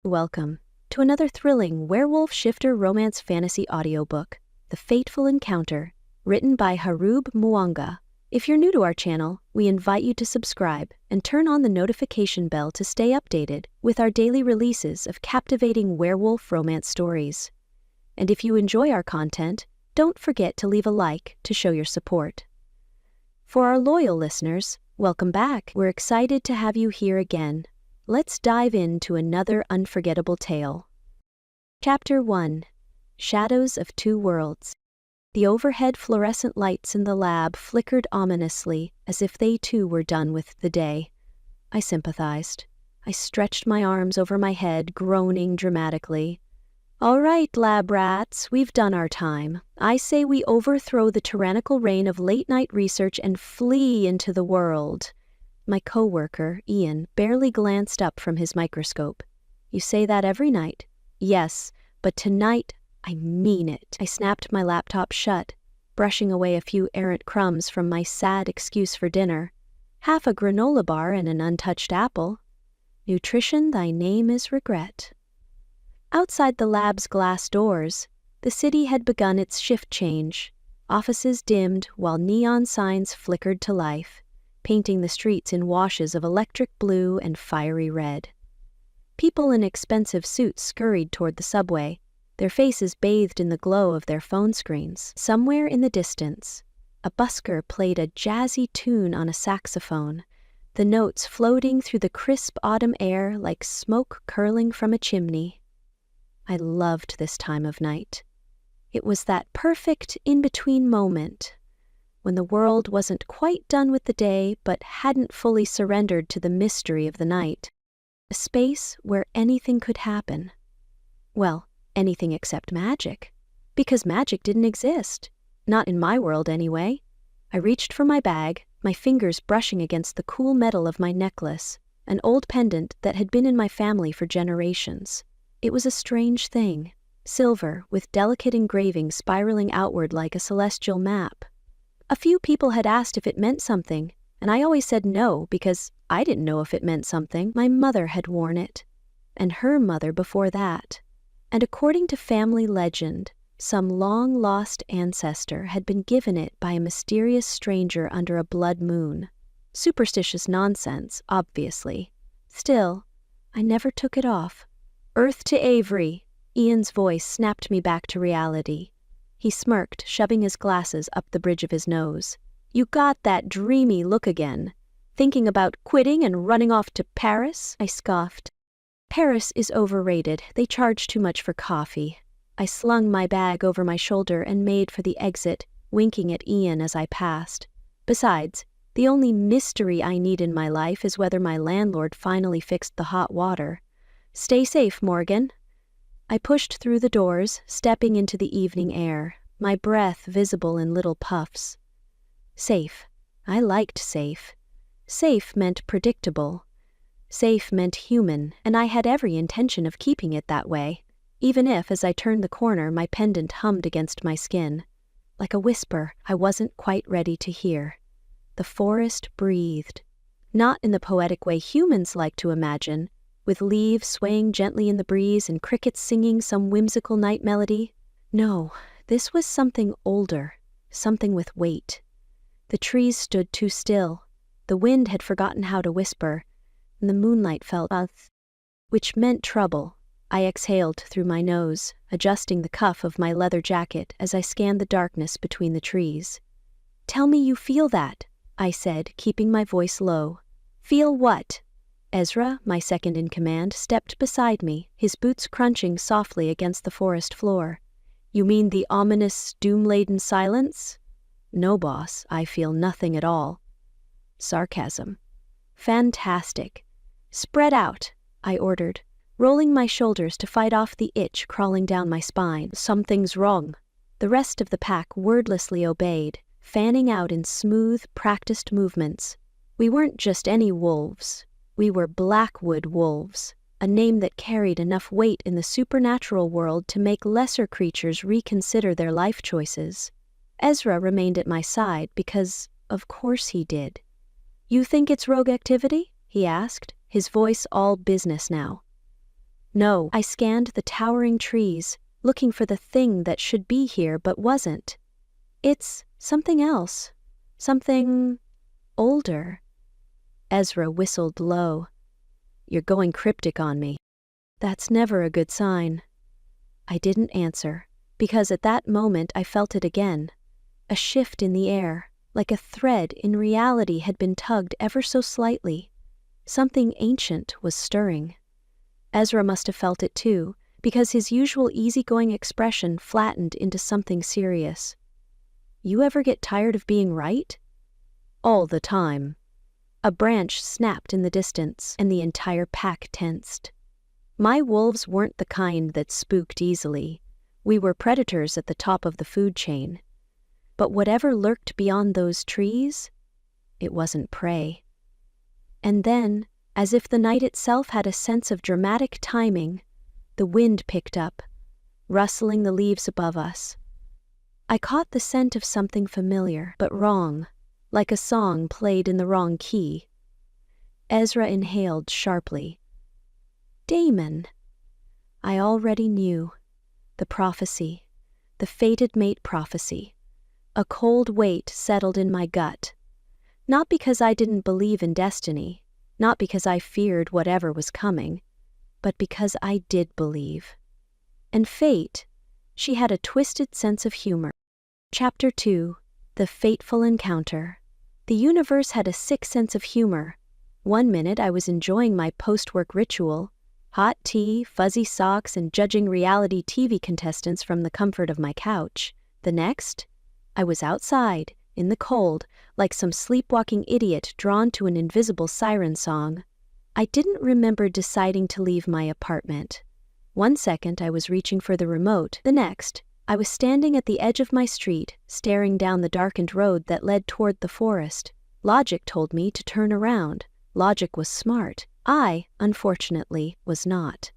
Welcome to another thrilling Werewolf Shifter Romance Fantasy Audiobook, The Fateful Encounter, written by Harub Mwanga. If you're new to our channel, we invite you to subscribe and turn on the notification bell to stay updated with our daily releases of captivating werewolf romance stories. And if you enjoy our content, don't forget to leave a like to show your support. For our loyal listeners, welcome back. We're excited to have you here again. Let's dive into another unforgettable tale. Chapter 1. Shadows of Two Worlds. The overhead fluorescent lights in the lab flickered ominously, as if they too were done with the day. I sympathized. I stretched my arms over my head, groaning dramatically. "All right, lab rats, we've done our time. I say we overthrow the tyrannical reign of late-night research and flee into the world." My co-worker, Ian, barely glanced up from his microscope. "You say that every night?" "Yes, but tonight, I mean it." I snapped my laptop shut, brushing away a few errant crumbs from my sad excuse for dinner. Half a granola bar and an untouched apple. Nutrition, thy name is regret. Outside the lab's glass doors, the city had begun its shift change. Offices dimmed while neon signs flickered to life, painting the streets in washes of electric blue and fiery red. People in expensive suits scurried toward the subway, their faces bathed in the glow of their phone screens. Somewhere in the distance, a busker played a jazzy tune on a saxophone, the notes floating through the crisp autumn air like smoke curling from a chimney. I loved this time of night. It was that perfect in-between moment, when the world wasn't quite done with the day but hadn't fully surrendered to the mystery of the night. A space where anything could happen. Well, anything except magic. Because magic didn't exist. Not in my world, anyway. I reached for my bag, my fingers brushing against the cool metal of my necklace, an old pendant that had been in my family for generations. It was a strange thing. Silver, with delicate engravings spiraling outward like a celestial map. A few people had asked if it meant something, and I always said no because I didn't know if it meant something. My mother had worn it, and her mother before that. And according to family legend, some long-lost ancestor had been given it by a mysterious stranger under a blood moon. Superstitious nonsense, obviously. Still, I never took it off. "Earth to Avery," Ian's voice snapped me back to reality. He smirked, shoving his glasses up the bridge of his nose. "You got that dreamy look again. Thinking about quitting and running off to Paris?" I scoffed. "Paris is overrated. They charge too much for coffee." I slung my bag over my shoulder and made for the exit, winking at Ian as I passed. Besides, the only mystery I need in my life is whether my landlord finally fixed the hot water. "Stay safe, Morgan." I pushed through the doors, stepping into the evening air, my breath visible in little puffs. Safe. I liked safe. Safe meant predictable. Safe meant human, and I had every intention of keeping it that way, even if, as I turned the corner, my pendant hummed against my skin. Like a whisper I wasn't quite ready to hear. The forest breathed. Not in the poetic way humans like to imagine, with leaves swaying gently in the breeze and crickets singing some whimsical night melody. No, this was something older, something with weight. The trees stood too still, the wind had forgotten how to whisper, and the moonlight felt which meant trouble. I exhaled through my nose, adjusting the cuff of my leather jacket as I scanned the darkness between the trees. "Tell me you feel that," I said, keeping my voice low. "Feel what?" Ezra, my second in command, stepped beside me, his boots crunching softly against the forest floor. "You mean the ominous, doom-laden silence?" "No, boss, I feel nothing at all." Sarcasm. "Fantastic. Spread out," I ordered, rolling my shoulders to fight off the itch crawling down my spine. "Something's wrong." The rest of the pack wordlessly obeyed, fanning out in smooth, practiced movements. We weren't just any wolves. We were Blackwood wolves, a name that carried enough weight in the supernatural world to make lesser creatures reconsider their life choices. Ezra remained at my side because, of course he did. "You think it's rogue activity?" he asked, his voice all business now. No, I scanned the towering trees, looking for the thing that should be here but wasn't. It's something else. Something older. Ezra whistled low. You're going cryptic on me. That's never a good sign. I didn't answer, because at that moment I felt it again. A shift in the air, like a thread in reality had been tugged ever so slightly. Something ancient was stirring. Ezra must have felt it too, because his usual easygoing expression flattened into something serious. You ever get tired of being right? All the time. A branch snapped in the distance, and the entire pack tensed. My wolves weren't the kind that spooked easily. We were predators at the top of the food chain. But whatever lurked beyond those trees, it wasn't prey. And then, as if the night itself had a sense of dramatic timing, the wind picked up, rustling the leaves above us. I caught the scent of something familiar, but wrong, like a song played in the wrong key. Ezra inhaled sharply. Damon. I already knew. The prophecy. The fated mate prophecy. A cold weight settled in my gut. Not because I didn't believe in destiny, not because I feared whatever was coming, but because I did believe. And fate, she had a twisted sense of humor. Chapter 2. The Fateful Encounter. The universe had a sick sense of humor. One minute I was enjoying my post-work ritual, hot tea, fuzzy socks, and judging reality TV contestants from the comfort of my couch. The next, I was outside, in the cold, like some sleepwalking idiot drawn to an invisible siren song. I didn't remember deciding to leave my apartment. One second I was reaching for the remote, the next, I was standing at the edge of my street, staring down the darkened road that led toward the forest. Logic told me to turn around. Logic was smart. I, unfortunately, was not.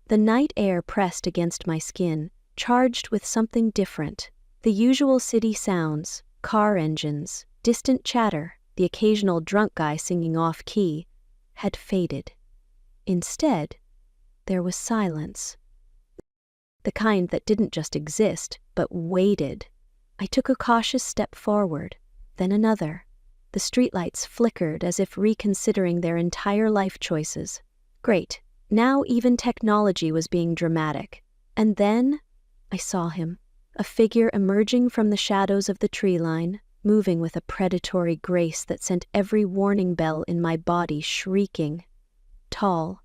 The night air pressed against my skin, charged with something different. The usual city sounds, car engines, distant chatter, the occasional drunk guy singing off-key, had faded. Instead, there was silence. The kind that didn't just exist, but waited. I took a cautious step forward, then another. The streetlights flickered as if reconsidering their entire life choices. Great, now even technology was being dramatic. And then, I saw him, a figure emerging from the shadows of the tree line, moving with a predatory grace that sent every warning bell in my body shrieking. Tall,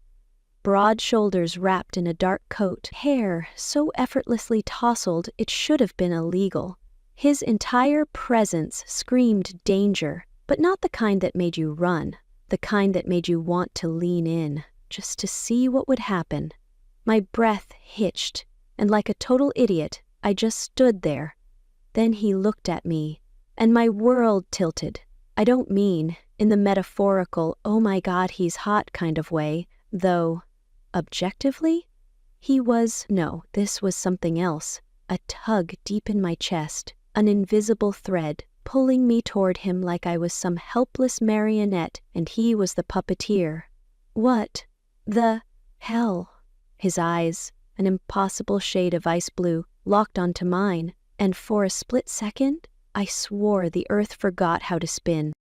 broad shoulders wrapped in a dark coat, hair so effortlessly tousled it should have been illegal. His entire presence screamed danger, but not the kind that made you run, the kind that made you want to lean in, just to see what would happen. My breath hitched, and like a total idiot, I just stood there. Then he looked at me, and my world tilted. I don't mean in the metaphorical, oh my god he's hot kind of way, though, objectively, this was something else. A tug deep in my chest, an invisible thread, pulling me toward him like I was some helpless marionette and he was the puppeteer. What the hell? His eyes, an impossible shade of ice blue, locked onto mine, and for a split second, I swore the earth forgot how to spin.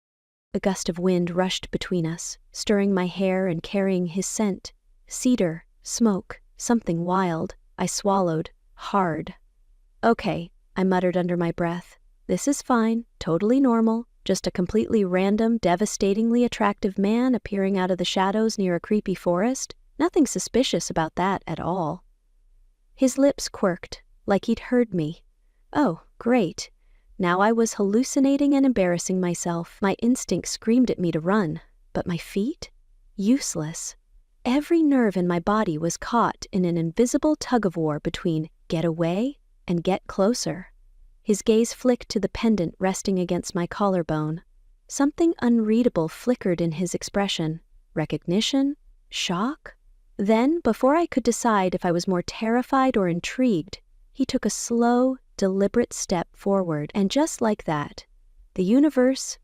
A gust of wind rushed between us, stirring my hair and carrying his scent. Cedar, smoke, something wild. I swallowed, hard. Okay, I muttered under my breath. This is fine, totally normal, just a completely random, devastatingly attractive man appearing out of the shadows near a creepy forest. Nothing suspicious about that at all. His lips quirked, like he'd heard me. Oh, great. Now I was hallucinating and embarrassing myself. My instinct screamed at me to run, but my feet? Useless. Every nerve in my body was caught in an invisible tug-of-war between get away and get closer. His gaze flicked to the pendant resting against my collarbone. Something unreadable flickered in his expression. Recognition? Shock? Then, before I could decide if I was more terrified or intrigued, he took a slow, deliberate step forward, and just like that, the universe,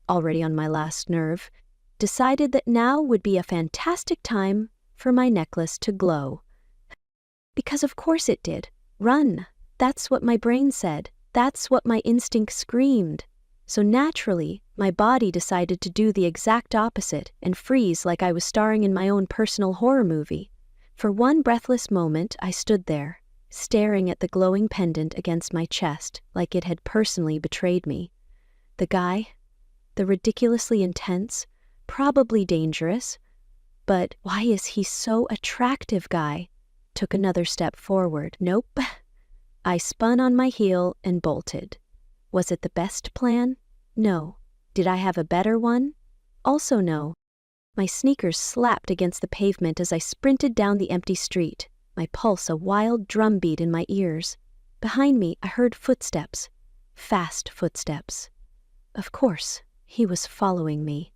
already on my last nerve, decided that now would be a fantastic time for my necklace to glow. Because of course it did. Run. That's what my brain said. That's what my instinct screamed. So naturally, my body decided to do the exact opposite and freeze like I was starring in my own personal horror movie. For one breathless moment, I stood there, staring at the glowing pendant against my chest like it had personally betrayed me. The guy, the ridiculously intense, probably dangerous, but why is he so attractive guy, took another step forward. Nope. I spun on my heel and bolted. Was it the best plan? No. Did I have a better one? Also no. My sneakers slapped against the pavement as I sprinted down the empty street, my pulse a wild drumbeat in my ears. Behind me, I heard footsteps. Fast footsteps. Of course, he was following me.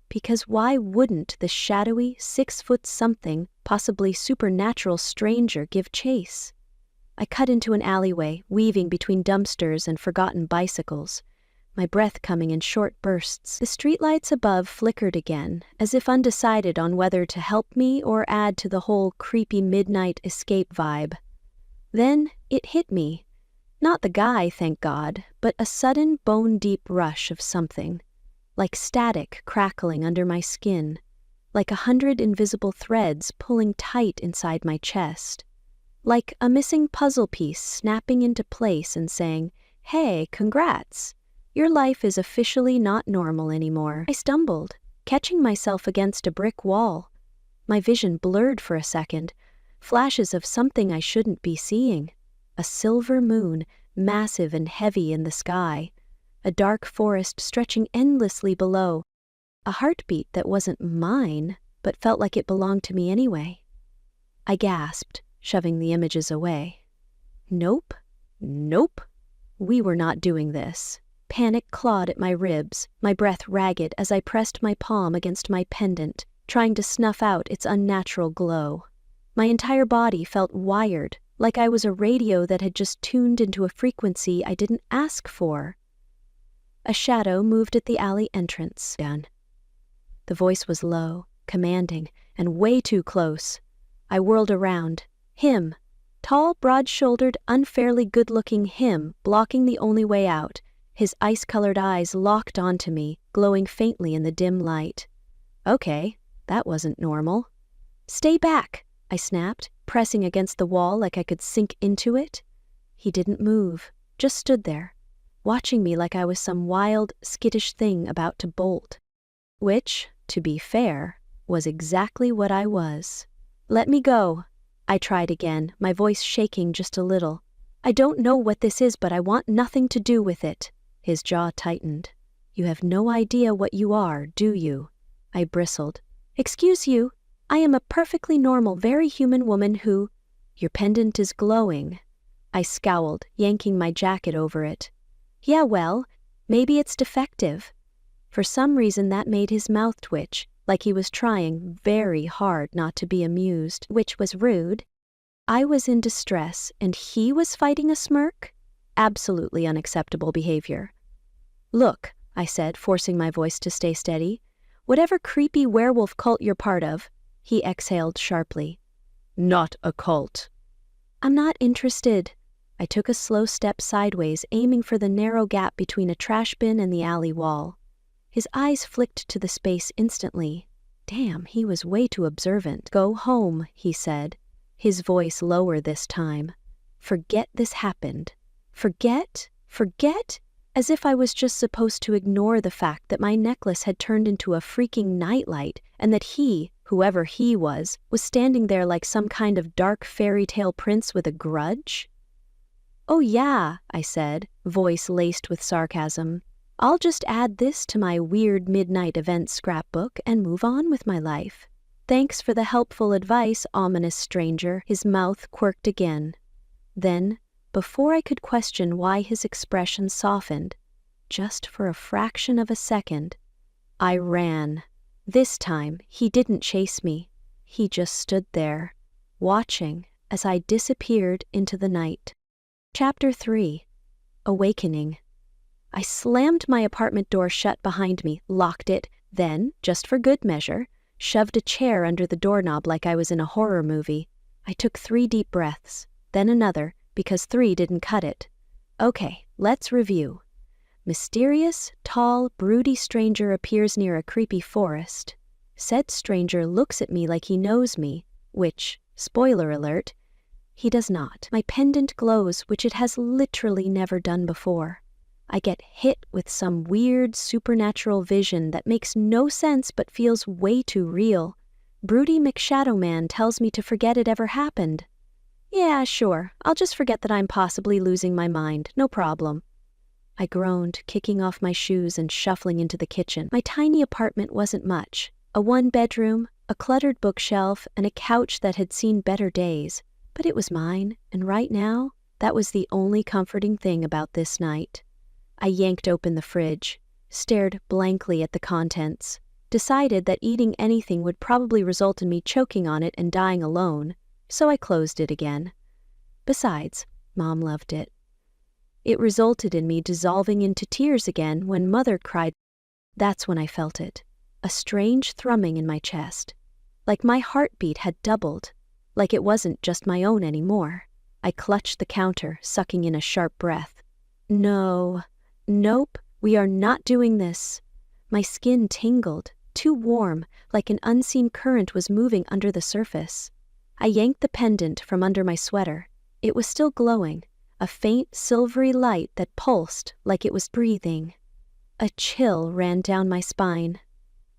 Because why wouldn't the shadowy, 6-foot-something, possibly supernatural stranger give chase? I cut into an alleyway, weaving between dumpsters and forgotten bicycles, my breath coming in short bursts. The streetlights above flickered again, as if undecided on whether to help me or add to the whole creepy midnight escape vibe. Then it hit me. Not the guy, thank God, but a sudden bone-deep rush of something. Like static crackling under my skin, like 100 invisible threads pulling tight inside my chest, like a missing puzzle piece snapping into place and saying, "Hey, congrats, your life is officially not normal anymore." I stumbled, catching myself against a brick wall. My vision blurred for a second, flashes of something I shouldn't be seeing. A silver moon, massive and heavy in the sky. A dark forest stretching endlessly below. A heartbeat that wasn't mine, but felt like it belonged to me anyway. I gasped, shoving the images away. Nope. Nope. We were not doing this. Panic clawed at my ribs, my breath ragged as I pressed my palm against my pendant, trying to snuff out its unnatural glow. My entire body felt wired, like I was a radio that had just tuned into a frequency I didn't ask for. A shadow moved at the alley entrance. Done. The voice was low, commanding, and way too close. I whirled around. Him. Tall, broad-shouldered, unfairly good-looking him, blocking the only way out, his ice-colored eyes locked onto me, glowing faintly in the dim light. Okay, that wasn't normal. "Stay back," I snapped, pressing against the wall like I could sink into it. He didn't move, just stood there, watching me like I was some wild, skittish thing about to bolt. Which, to be fair, was exactly what I was. "Let me go." I tried again, my voice shaking just a little. "I don't know what this is, but I want nothing to do with it." His jaw tightened. "You have no idea what you are, do you?" I bristled. "Excuse you, I am a perfectly normal, very human woman who—" "Your pendant is glowing." I scowled, yanking my jacket over it. "Yeah, well, maybe it's defective." For some reason that made his mouth twitch, like he was trying very hard not to be amused, which was rude. I was in distress, and he was fighting a smirk? Absolutely unacceptable behavior. "Look," I said, forcing my voice to stay steady, "whatever creepy werewolf cult you're part of," he exhaled sharply. "Not a cult." "I'm not interested." I took a slow step sideways, aiming for the narrow gap between a trash bin and the alley wall. His eyes flicked to the space instantly. Damn, he was way too observant. "Go home," he said, his voice lower this time. "Forget this happened." Forget? Forget? As if I was just supposed to ignore the fact that my necklace had turned into a freaking nightlight and that he, whoever he was standing there like some kind of dark fairy tale prince with a grudge? "Oh yeah," I said, voice laced with sarcasm. "I'll just add this to my weird midnight event scrapbook and move on with my life. Thanks for the helpful advice, ominous stranger." His mouth quirked again. Then, before I could question why his expression softened, just for a fraction of a second, I ran. This time, he didn't chase me. He just stood there, watching as I disappeared into the night. Chapter 3. Awakening. I slammed my apartment door shut behind me, locked it, then, just for good measure, shoved a chair under the doorknob like I was in a horror movie. I took 3 deep breaths, then another, because 3 didn't cut it. Okay, let's review. Mysterious, tall, broody stranger appears near a creepy forest. Said stranger looks at me like he knows me, which, spoiler alert, he does not. My pendant glows, which it has literally never done before. I get hit with some weird supernatural vision that makes no sense but feels way too real. Broody McShadowman tells me to forget it ever happened. Yeah, sure, I'll just forget that I'm possibly losing my mind, no problem. I groaned, kicking off my shoes and shuffling into the kitchen. My tiny apartment wasn't much. A 1-bedroom, a cluttered bookshelf, and a couch that had seen better days. But it was mine, and right now, that was the only comforting thing about this night. I yanked open the fridge, stared blankly at the contents, decided that eating anything would probably result in me choking on it and dying alone, so I closed it again. Besides, Mom loved it. It resulted in me dissolving into tears again when Mother cried. That's when I felt it, a strange thrumming in my chest, like my heartbeat had doubled, like it wasn't just my own anymore. I clutched the counter, sucking in a sharp breath. Nope, we are not doing this. My skin tingled, too warm, like an unseen current was moving under the surface. I yanked the pendant from under my sweater. It was still glowing, a faint silvery light that pulsed like it was breathing. A chill ran down my spine.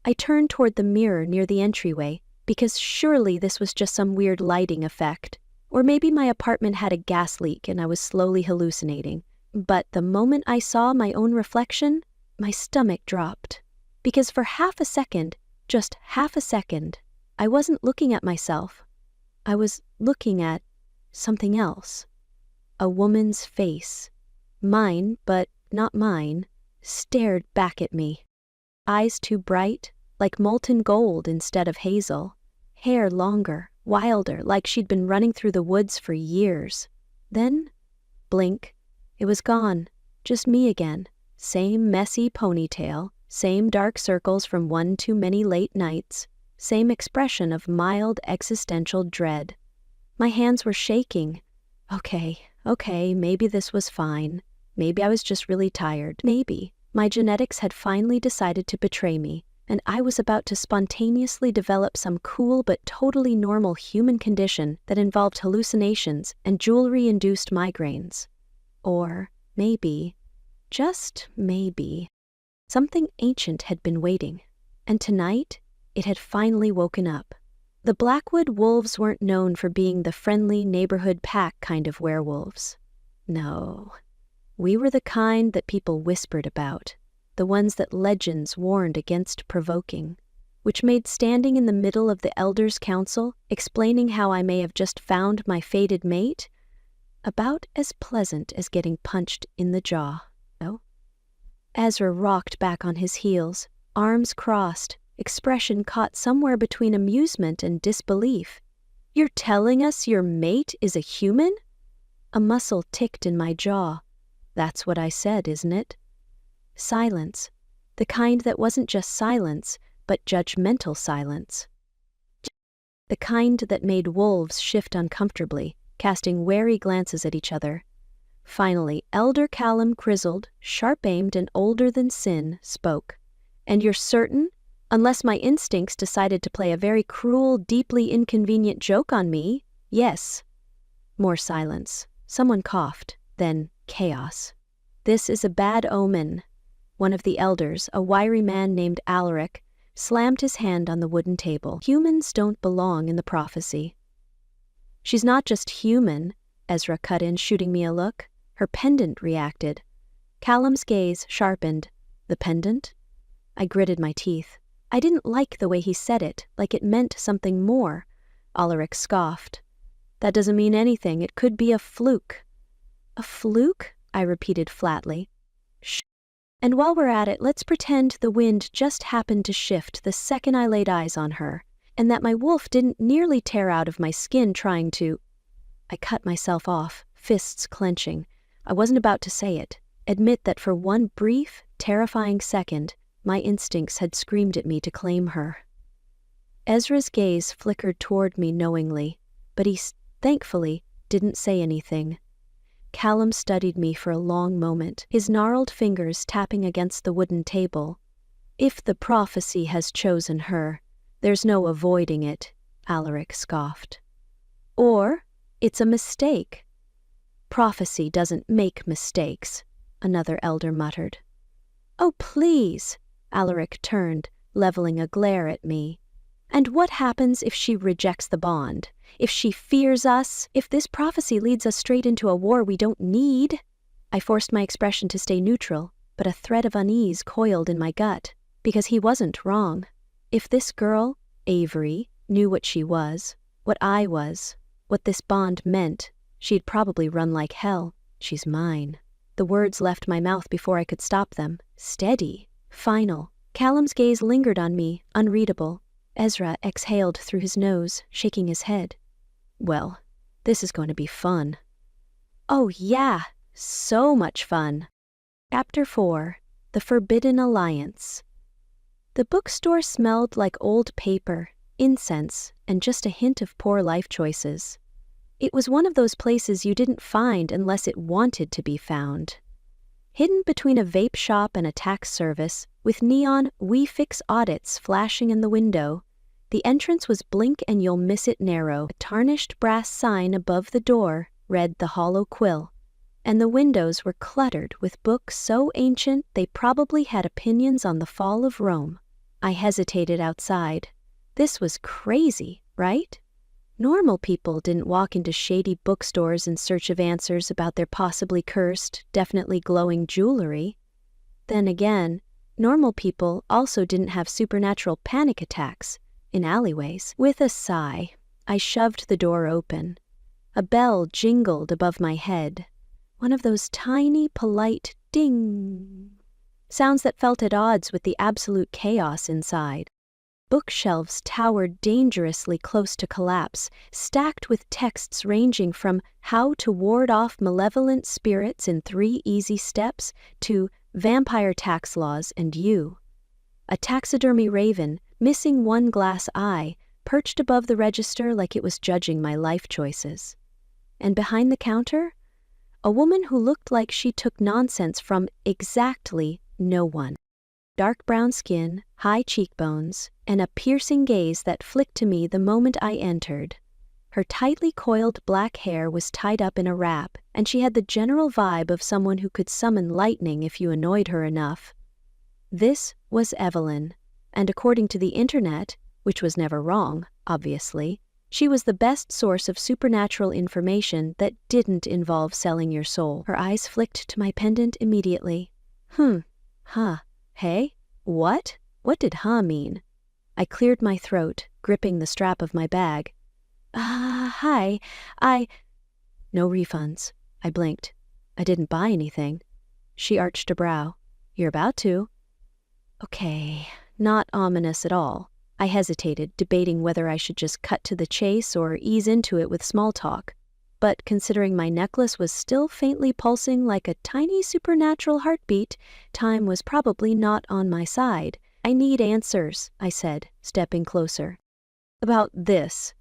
I turned toward the mirror near the entryway, because surely this was just some weird lighting effect. Or maybe my apartment had a gas leak and I was slowly hallucinating. But the moment I saw my own reflection, my stomach dropped. Because for half a second, just half a second, I wasn't looking at myself. I was looking at something else. A woman's face, mine but not mine, stared back at me. Eyes too bright, like molten gold instead of hazel. Hair longer, wilder, like she'd been running through the woods for years. Then, blink, it was gone, just me again. Same messy ponytail, same dark circles from one too many late nights, same expression of mild existential dread. My hands were shaking. Okay, maybe this was fine. Maybe I was just really tired. Maybe my genetics had finally decided to betray me, and I was about to spontaneously develop some cool but totally normal human condition that involved hallucinations and jewelry-induced migraines. Or maybe, just maybe, something ancient had been waiting, and tonight it had finally woken up. The Blackwood wolves weren't known for being the friendly neighborhood pack kind of werewolves. No, we were the kind that people whispered about, the ones that legends warned against provoking, which made standing in the middle of the Elders' Council, explaining how I may have just found my fated mate, about as pleasant as getting punched in the jaw. No? Ezra rocked back on his heels, arms crossed, expression caught somewhere between amusement and disbelief. You're telling us your mate is a human? A muscle ticked in my jaw. That's what I said, isn't it? Silence. The kind that wasn't just silence, but judgmental silence. The kind that made wolves shift uncomfortably, casting wary glances at each other. Finally, Elder Callum Grizzled, sharp-aimed and older than sin, spoke. And you're certain? Unless my instincts decided to play a very cruel, deeply inconvenient joke on me, yes. More silence. Someone coughed, then chaos. This is a bad omen. One of the elders, a wiry man named Alaric, slammed his hand on the wooden table. Humans don't belong in the prophecy. She's not just human, Ezra cut in, shooting me a look. Her pendant reacted. Callum's gaze sharpened. The pendant? I gritted my teeth. I didn't like the way he said it, like it meant something more. Alaric scoffed. That doesn't mean anything. It could be a fluke. A fluke? I repeated flatly. Shh. And while we're at it, let's pretend the wind just happened to shift the second I laid eyes on her, and that my wolf didn't nearly tear out of my skin trying to... I cut myself off, fists clenching. I wasn't about to say it. Admit that for one brief, terrifying second, my instincts had screamed at me to claim her. Ezra's gaze flickered toward me knowingly. but he, thankfully, didn't say anything. Callum studied me for a long moment, his gnarled fingers tapping against the wooden table. "If the prophecy has chosen her, there's no avoiding it," Alaric scoffed. "Or it's a mistake." "Prophecy doesn't make mistakes," another elder muttered. "Oh, please," Alaric turned, leveling a glare at me. "And what happens if she rejects the bond? If she fears us? If this prophecy leads us straight into a war we don't need?" I forced my expression to stay neutral, but a thread of unease coiled in my gut, because he wasn't wrong. If this girl, Avery, knew what she was, what I was, what this bond meant, she'd probably run like hell. "She's mine." The words left my mouth before I could stop them. Steady. Final. Callum's gaze lingered on me, unreadable. Ezra exhaled through his nose, shaking his head. "Well, this is going to be fun." "Oh yeah, so much fun." Chapter 4. The Forbidden Alliance. The bookstore smelled like old paper, incense, and just a hint of poor life choices. It was one of those places you didn't find unless it wanted to be found. Hidden between a vape shop and a tax service, with neon "We Fix Audits" flashing in the window, the entrance was blink and you'll miss it narrow. A tarnished brass sign above the door read "The Hollow Quill," and the windows were cluttered with books so ancient they probably had opinions on the fall of Rome. I hesitated outside. This was crazy, right? Normal people didn't walk into shady bookstores in search of answers about their possibly cursed, definitely glowing jewelry. Then again, normal people also didn't have supernatural panic attacks in alleyways. With a sigh, I shoved the door open. A bell jingled above my head. One of those tiny, polite ding sounds that felt at odds with the absolute chaos inside. Bookshelves towered dangerously close to collapse, stacked with texts ranging from "How to Ward Off Malevolent Spirits in 3 Easy Steps" to "Vampire Tax Laws and You." A taxidermy raven, missing one glass eye, perched above the register like it was judging my life choices. And behind the counter, a woman who looked like she took nonsense from exactly no one. Dark brown skin, high cheekbones, and a piercing gaze that flicked to me the moment I entered. Her tightly coiled black hair was tied up in a wrap, and she had the general vibe of someone who could summon lightning if you annoyed her enough. This was Evelyn, and according to the internet, which was never wrong, obviously, she was the best source of supernatural information that didn't involve selling your soul. Her eyes flicked to my pendant immediately. Huh. Hey? What? What did huh mean? I cleared my throat, gripping the strap of my bag. Hi, No refunds. I blinked. I didn't buy anything. She arched a brow. You're about to. Okay, not ominous at all. I hesitated, debating whether I should just cut to the chase or ease into it with small talk. But considering my necklace was still faintly pulsing like a tiny supernatural heartbeat, time was probably not on my side. "I need answers," I said, stepping closer. "About this."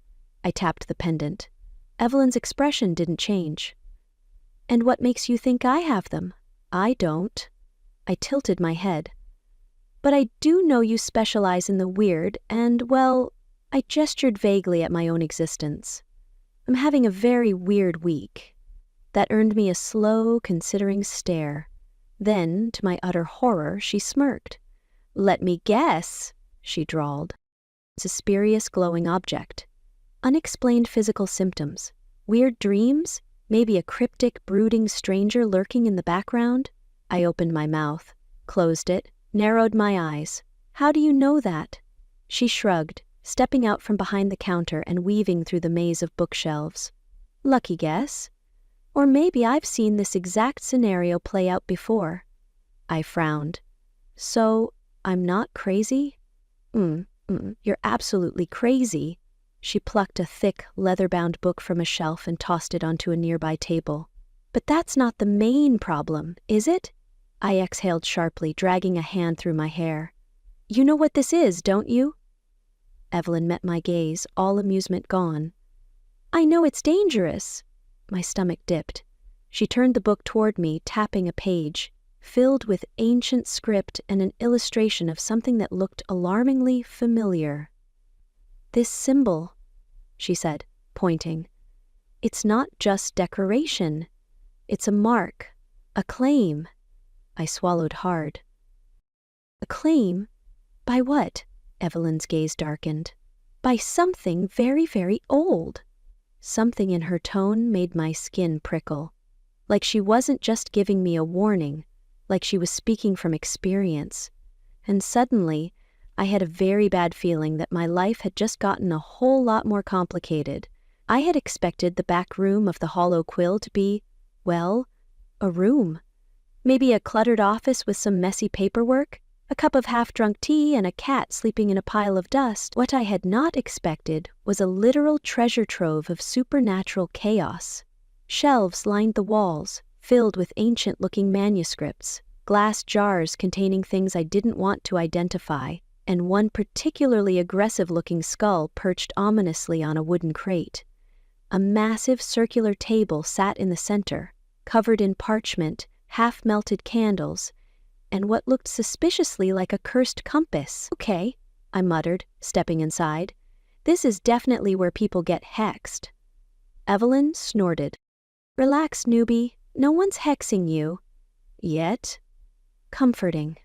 I tapped the pendant. Evelyn's expression didn't change. "And what makes you think I have them?" "I don't." I tilted my head. "But I do know you specialize in the weird, and, well," I gestured vaguely at my own existence. "I'm having a very weird week." That earned me a slow, considering stare. Then, to my utter horror, she smirked. "Let me guess," she drawled. It's a spurious glowing object. Unexplained physical symptoms. Weird dreams? Maybe a cryptic, brooding stranger lurking in the background? I opened my mouth, closed it, narrowed my eyes. "How do you know that?" She shrugged, stepping out from behind the counter and weaving through the maze of bookshelves. "Lucky guess. Or maybe I've seen this exact scenario play out before." I frowned. "So, I'm not crazy?" You're absolutely crazy." She plucked a thick, leather-bound book from a shelf and tossed it onto a nearby table. "But that's not the main problem, is it?" I exhaled sharply, dragging a hand through my hair. "You know what this is, don't you?" Evelyn met my gaze, all amusement gone. I know it's dangerous. My stomach dipped. She turned the book toward me, tapping a page, filled with ancient script and an illustration of something that looked alarmingly familiar. This symbol, she said, pointing. It's not just decoration. It's a mark, a claim. I swallowed hard. A claim? By what? Evelyn's gaze darkened. By something very, very old. Something in her tone made my skin prickle. Like she wasn't just giving me a warning, like she was speaking from experience. And suddenly, I had a very bad feeling that my life had just gotten a whole lot more complicated. I had expected the back room of the Hollow Quill to be, well, a room. Maybe a cluttered office with some messy paperwork, a cup of half-drunk tea, and a cat sleeping in a pile of dust. What I had not expected was a literal treasure trove of supernatural chaos. Shelves lined the walls, filled with ancient-looking manuscripts, glass jars containing things I didn't want to identify, and one particularly aggressive-looking skull perched ominously on a wooden crate. A massive circular table sat in the center, covered in parchment, half-melted candles, and what looked suspiciously like a cursed compass. Okay, I muttered, stepping inside. This is definitely where people get hexed. Evelyn snorted. Relax, newbie. No one's hexing you. Yet. Comforting.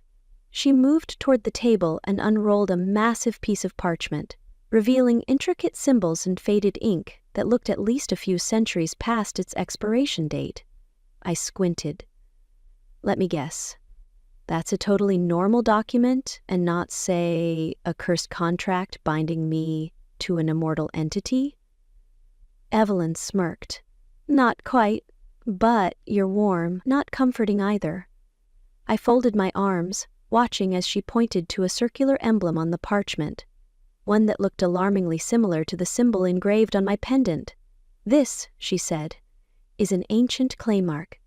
She moved toward the table and unrolled a massive piece of parchment, revealing intricate symbols and faded ink that looked at least a few centuries past its expiration date. I squinted. Let me guess. That's a totally normal document and not, say, a cursed contract binding me to an immortal entity? Evelyn smirked. Not quite, but you're warm, not comforting either. I folded my arms, watching as she pointed to a circular emblem on the parchment, one that looked alarmingly similar to the symbol engraved on my pendant. This, she said, is an ancient clay mark.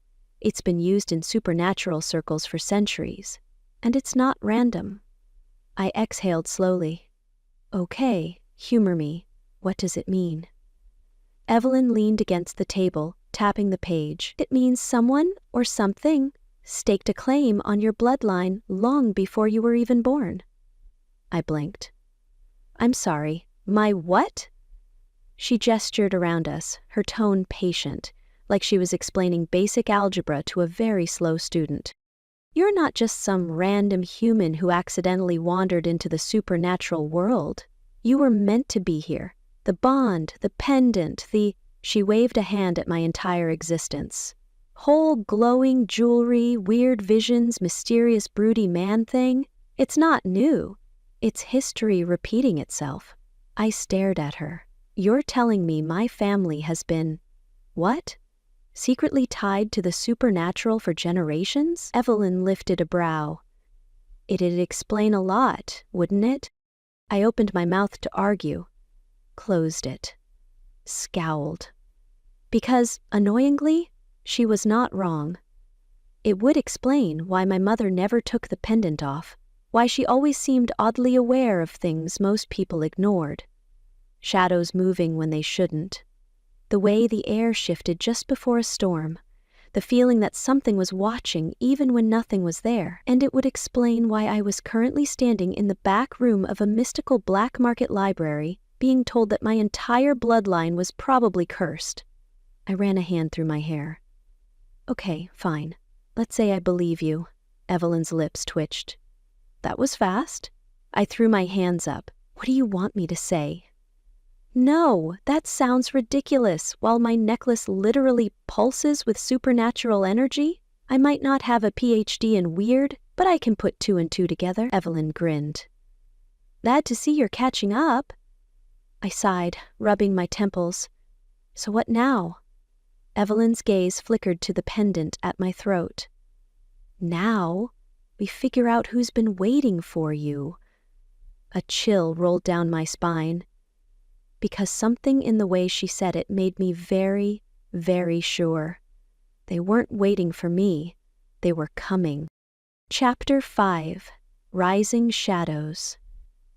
It's been used in supernatural circles for centuries, and it's not random. I exhaled slowly. Okay, humor me. What does it mean? Evelyn leaned against the table, tapping the page. It means someone or something staked a claim on your bloodline long before you were even born. I blinked. I'm sorry, my what? She gestured around us, her tone patient, like she was explaining basic algebra to a very slow student. You're not just some random human who accidentally wandered into the supernatural world. You were meant to be here. The bond, the pendant, She waved a hand at my entire existence. Whole glowing jewelry, weird visions, mysterious broody man thing. It's not new. It's history repeating itself. I stared at her. You're telling me my family has been... what? Secretly tied to the supernatural for generations? Evelyn lifted a brow. It'd explain a lot, wouldn't it? I opened my mouth to argue. Closed it. Scowled. Because, annoyingly, she was not wrong. It would explain why my mother never took the pendant off, why she always seemed oddly aware of things most people ignored. Shadows moving when they shouldn't. The way the air shifted just before a storm. The feeling that something was watching even when nothing was there. And it would explain why I was currently standing in the back room of a mystical black market library, being told that my entire bloodline was probably cursed. I ran a hand through my hair. Okay, fine. Let's say I believe you. Evelyn's lips twitched. That was fast. I threw my hands up. What do you want me to say? No, that sounds ridiculous. While my necklace literally pulses with supernatural energy, I might not have a PhD in weird, but I can put 2 and 2 together. Evelyn grinned. Glad to see you're catching up. I sighed, rubbing my temples. So what now? Evelyn's gaze flickered to the pendant at my throat. Now, we figure out who's been waiting for you. A chill rolled down my spine. Because something in the way she said it made me very, very sure. They weren't waiting for me. They were coming. Chapter 5. Rising Shadows.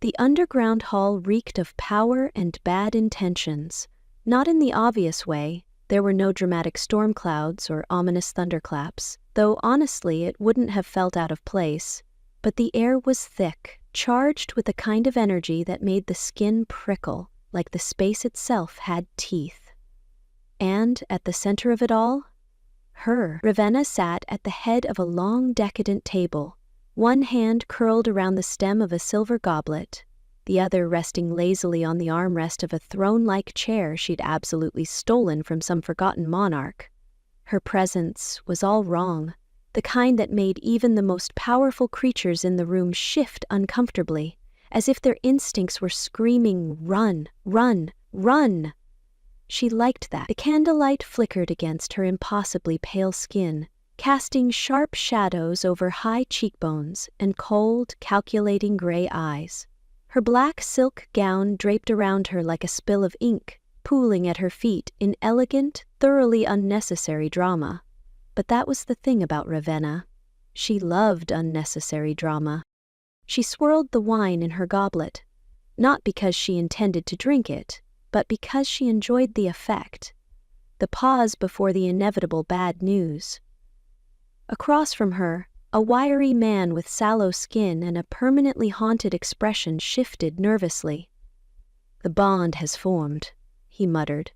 The underground hall reeked of power and bad intentions. Not in the obvious way. There were no dramatic storm clouds or ominous thunderclaps, though honestly it wouldn't have felt out of place. But the air was thick, charged with a kind of energy that made the skin prickle, like the space itself had teeth. And at the center of it all, Ravenna sat at the head of a long decadent table, one hand curled around the stem of a silver goblet, the other resting lazily on the armrest of a throne-like chair she'd absolutely stolen from some forgotten monarch. Her presence was all wrong, the kind that made even the most powerful creatures in the room shift uncomfortably, as if their instincts were screaming, "Run, run, run!" She liked that. The candlelight flickered against her impossibly pale skin, casting sharp shadows over high cheekbones and cold, calculating gray eyes. Her black silk gown draped around her like a spill of ink, pooling at her feet in elegant, thoroughly unnecessary drama. But that was the thing about Ravenna. She loved unnecessary drama. She swirled the wine in her goblet, not because she intended to drink it, but because she enjoyed the effect, the pause before the inevitable bad news. Across from her, a wiry man with sallow skin and a permanently haunted expression shifted nervously. "The bond has formed," he muttered.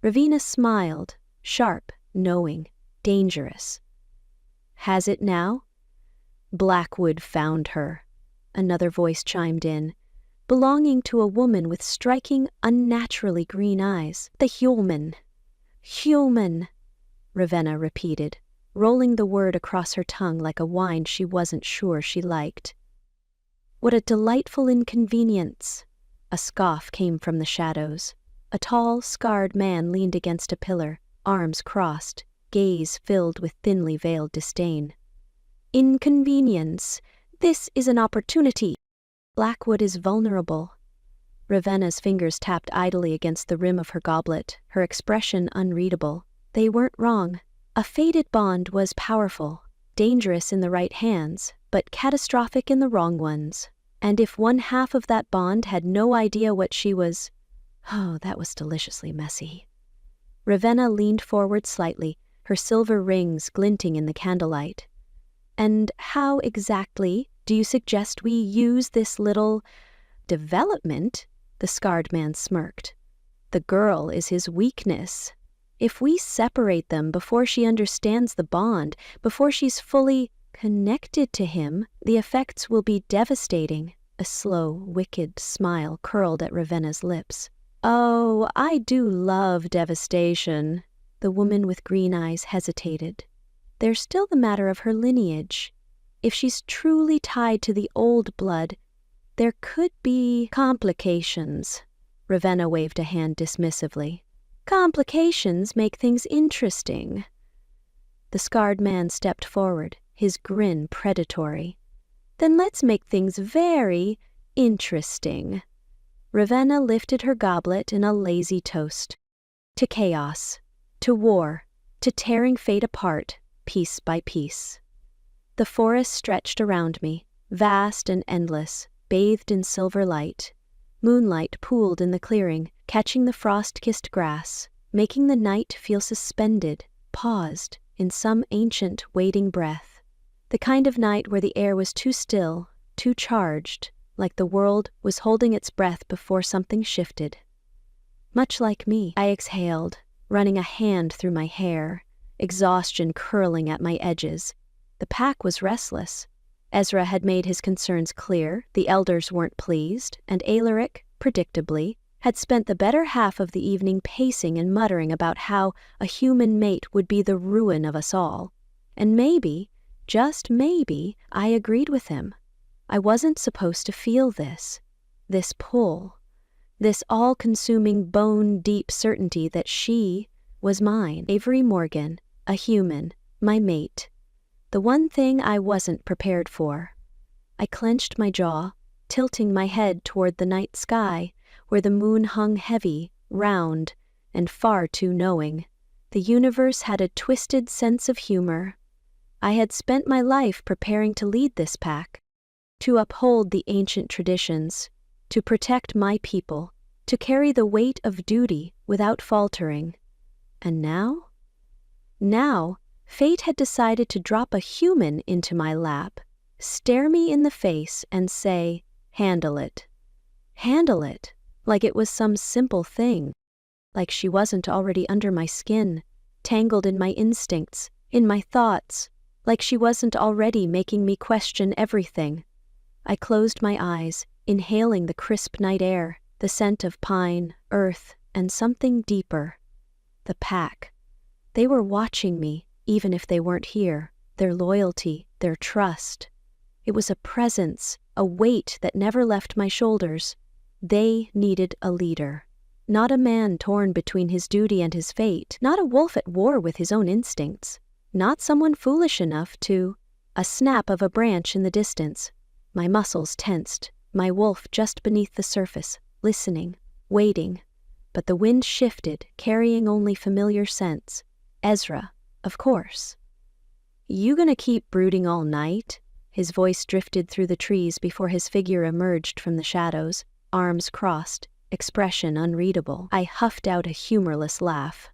Ravenna smiled, sharp, knowing, dangerous. "Has it now?" "Blackwood found her," another voice chimed in, belonging to a woman with striking, unnaturally green eyes. "The human." "Human," Ravenna repeated, rolling the word across her tongue like a wine she wasn't sure she liked. "What a delightful inconvenience!" A scoff came from the shadows. A tall, scarred man leaned against a pillar, arms crossed, gaze filled with thinly veiled disdain. "Inconvenience! This is an opportunity. Blackwood is vulnerable." Ravenna's fingers tapped idly against the rim of her goblet, her expression unreadable. They weren't wrong. A fated bond was powerful, dangerous in the right hands, but catastrophic in the wrong ones. And if one half of that bond had no idea what she was... Oh, that was deliciously messy. Ravenna leaned forward slightly, her silver rings glinting in the candlelight. "And how exactly do you suggest we use this little... development?" The scarred man smirked. "The girl is his weakness. If we separate them before she understands the bond, before she's fully connected to him, the effects will be devastating." A slow, wicked smile curled at Ravenna's lips. "Oh, I do love devastation." The woman with green eyes hesitated. "There's still the matter of her lineage. If she's truly tied to the old blood, there could be complications." Ravenna waved a hand dismissively. "Complications make things interesting." The scarred man stepped forward, his grin predatory. "Then let's make things very interesting." Ravenna lifted her goblet in a lazy toast. "To chaos, to war, to tearing fate apart, piece by piece." The forest stretched around me, vast and endless, bathed in silver light. Moonlight pooled in the clearing, catching the frost-kissed grass, making the night feel suspended, paused, in some ancient, waiting breath. The kind of night where the air was too still, too charged, like the world was holding its breath before something shifted. Much like me, I exhaled, running a hand through my hair, exhaustion curling at my edges. The pack was restless. Ezra had made his concerns clear, the elders weren't pleased, and Alaric, predictably, had spent the better half of the evening pacing and muttering about how a human mate would be the ruin of us all. And maybe, just maybe, I agreed with him. I wasn't supposed to feel this pull, this all-consuming bone-deep certainty that she was mine. Avery Morgan, a human, my mate. The one thing I wasn't prepared for. I clenched my jaw, tilting my head toward the night sky, where the moon hung heavy, round, and far too knowing. The universe had a twisted sense of humor. I had spent my life preparing to lead this pack, to uphold the ancient traditions, to protect my people, to carry the weight of duty without faltering. And now? Now, fate had decided to drop a human into my lap, stare me in the face, and say, "Handle it." Handle it, like it was some simple thing. Like she wasn't already under my skin, tangled in my instincts, in my thoughts, like she wasn't already making me question everything. I closed my eyes, inhaling the crisp night air, the scent of pine, earth, and something deeper. The pack. They were watching me, even if they weren't here, their loyalty, their trust. It was a presence, a weight that never left my shoulders. They needed a leader. Not a man torn between his duty and his fate, not a wolf at war with his own instincts, not someone foolish enough to— A snap of a branch in the distance. My muscles tensed, my wolf just beneath the surface, listening, waiting. But the wind shifted, carrying only familiar scents. Ezra, of course. "You gonna keep brooding all night?" His voice drifted through the trees before his figure emerged from the shadows, arms crossed, expression unreadable. I huffed out a humorless laugh.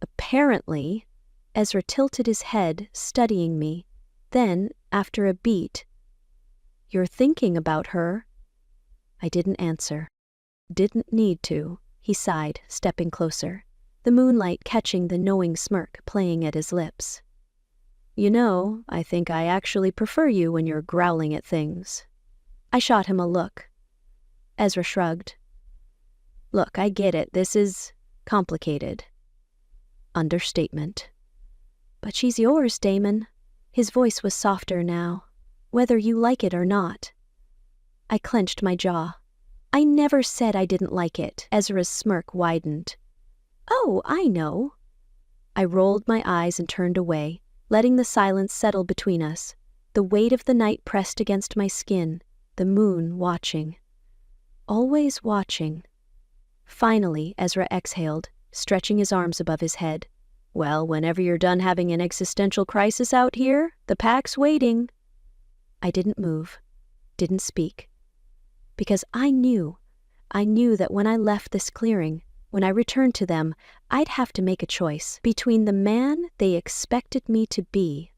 "Apparently." Ezra tilted his head, studying me. Then, after a beat, "You're thinking about her?" I didn't answer. Didn't need to. He sighed, stepping closer, the moonlight catching the knowing smirk playing at his lips. "You know, I think I actually prefer you when you're growling at things." I shot him a look. Ezra shrugged. "Look, I get it. This is complicated." Understatement. "But she's yours, Damon." His voice was softer now. "Whether you like it or not." I clenched my jaw. "I never said I didn't like it." Ezra's smirk widened. "Oh, I know." I rolled my eyes and turned away, letting the silence settle between us. The weight of the night pressed against my skin, the moon watching. Always watching. Finally, Ezra exhaled, stretching his arms above his head. "Well, whenever you're done having an existential crisis out here, the pack's waiting." I didn't move, didn't speak. Because I knew that when I left this clearing, when I returned to them, I'd have to make a choice between the man they expected me to be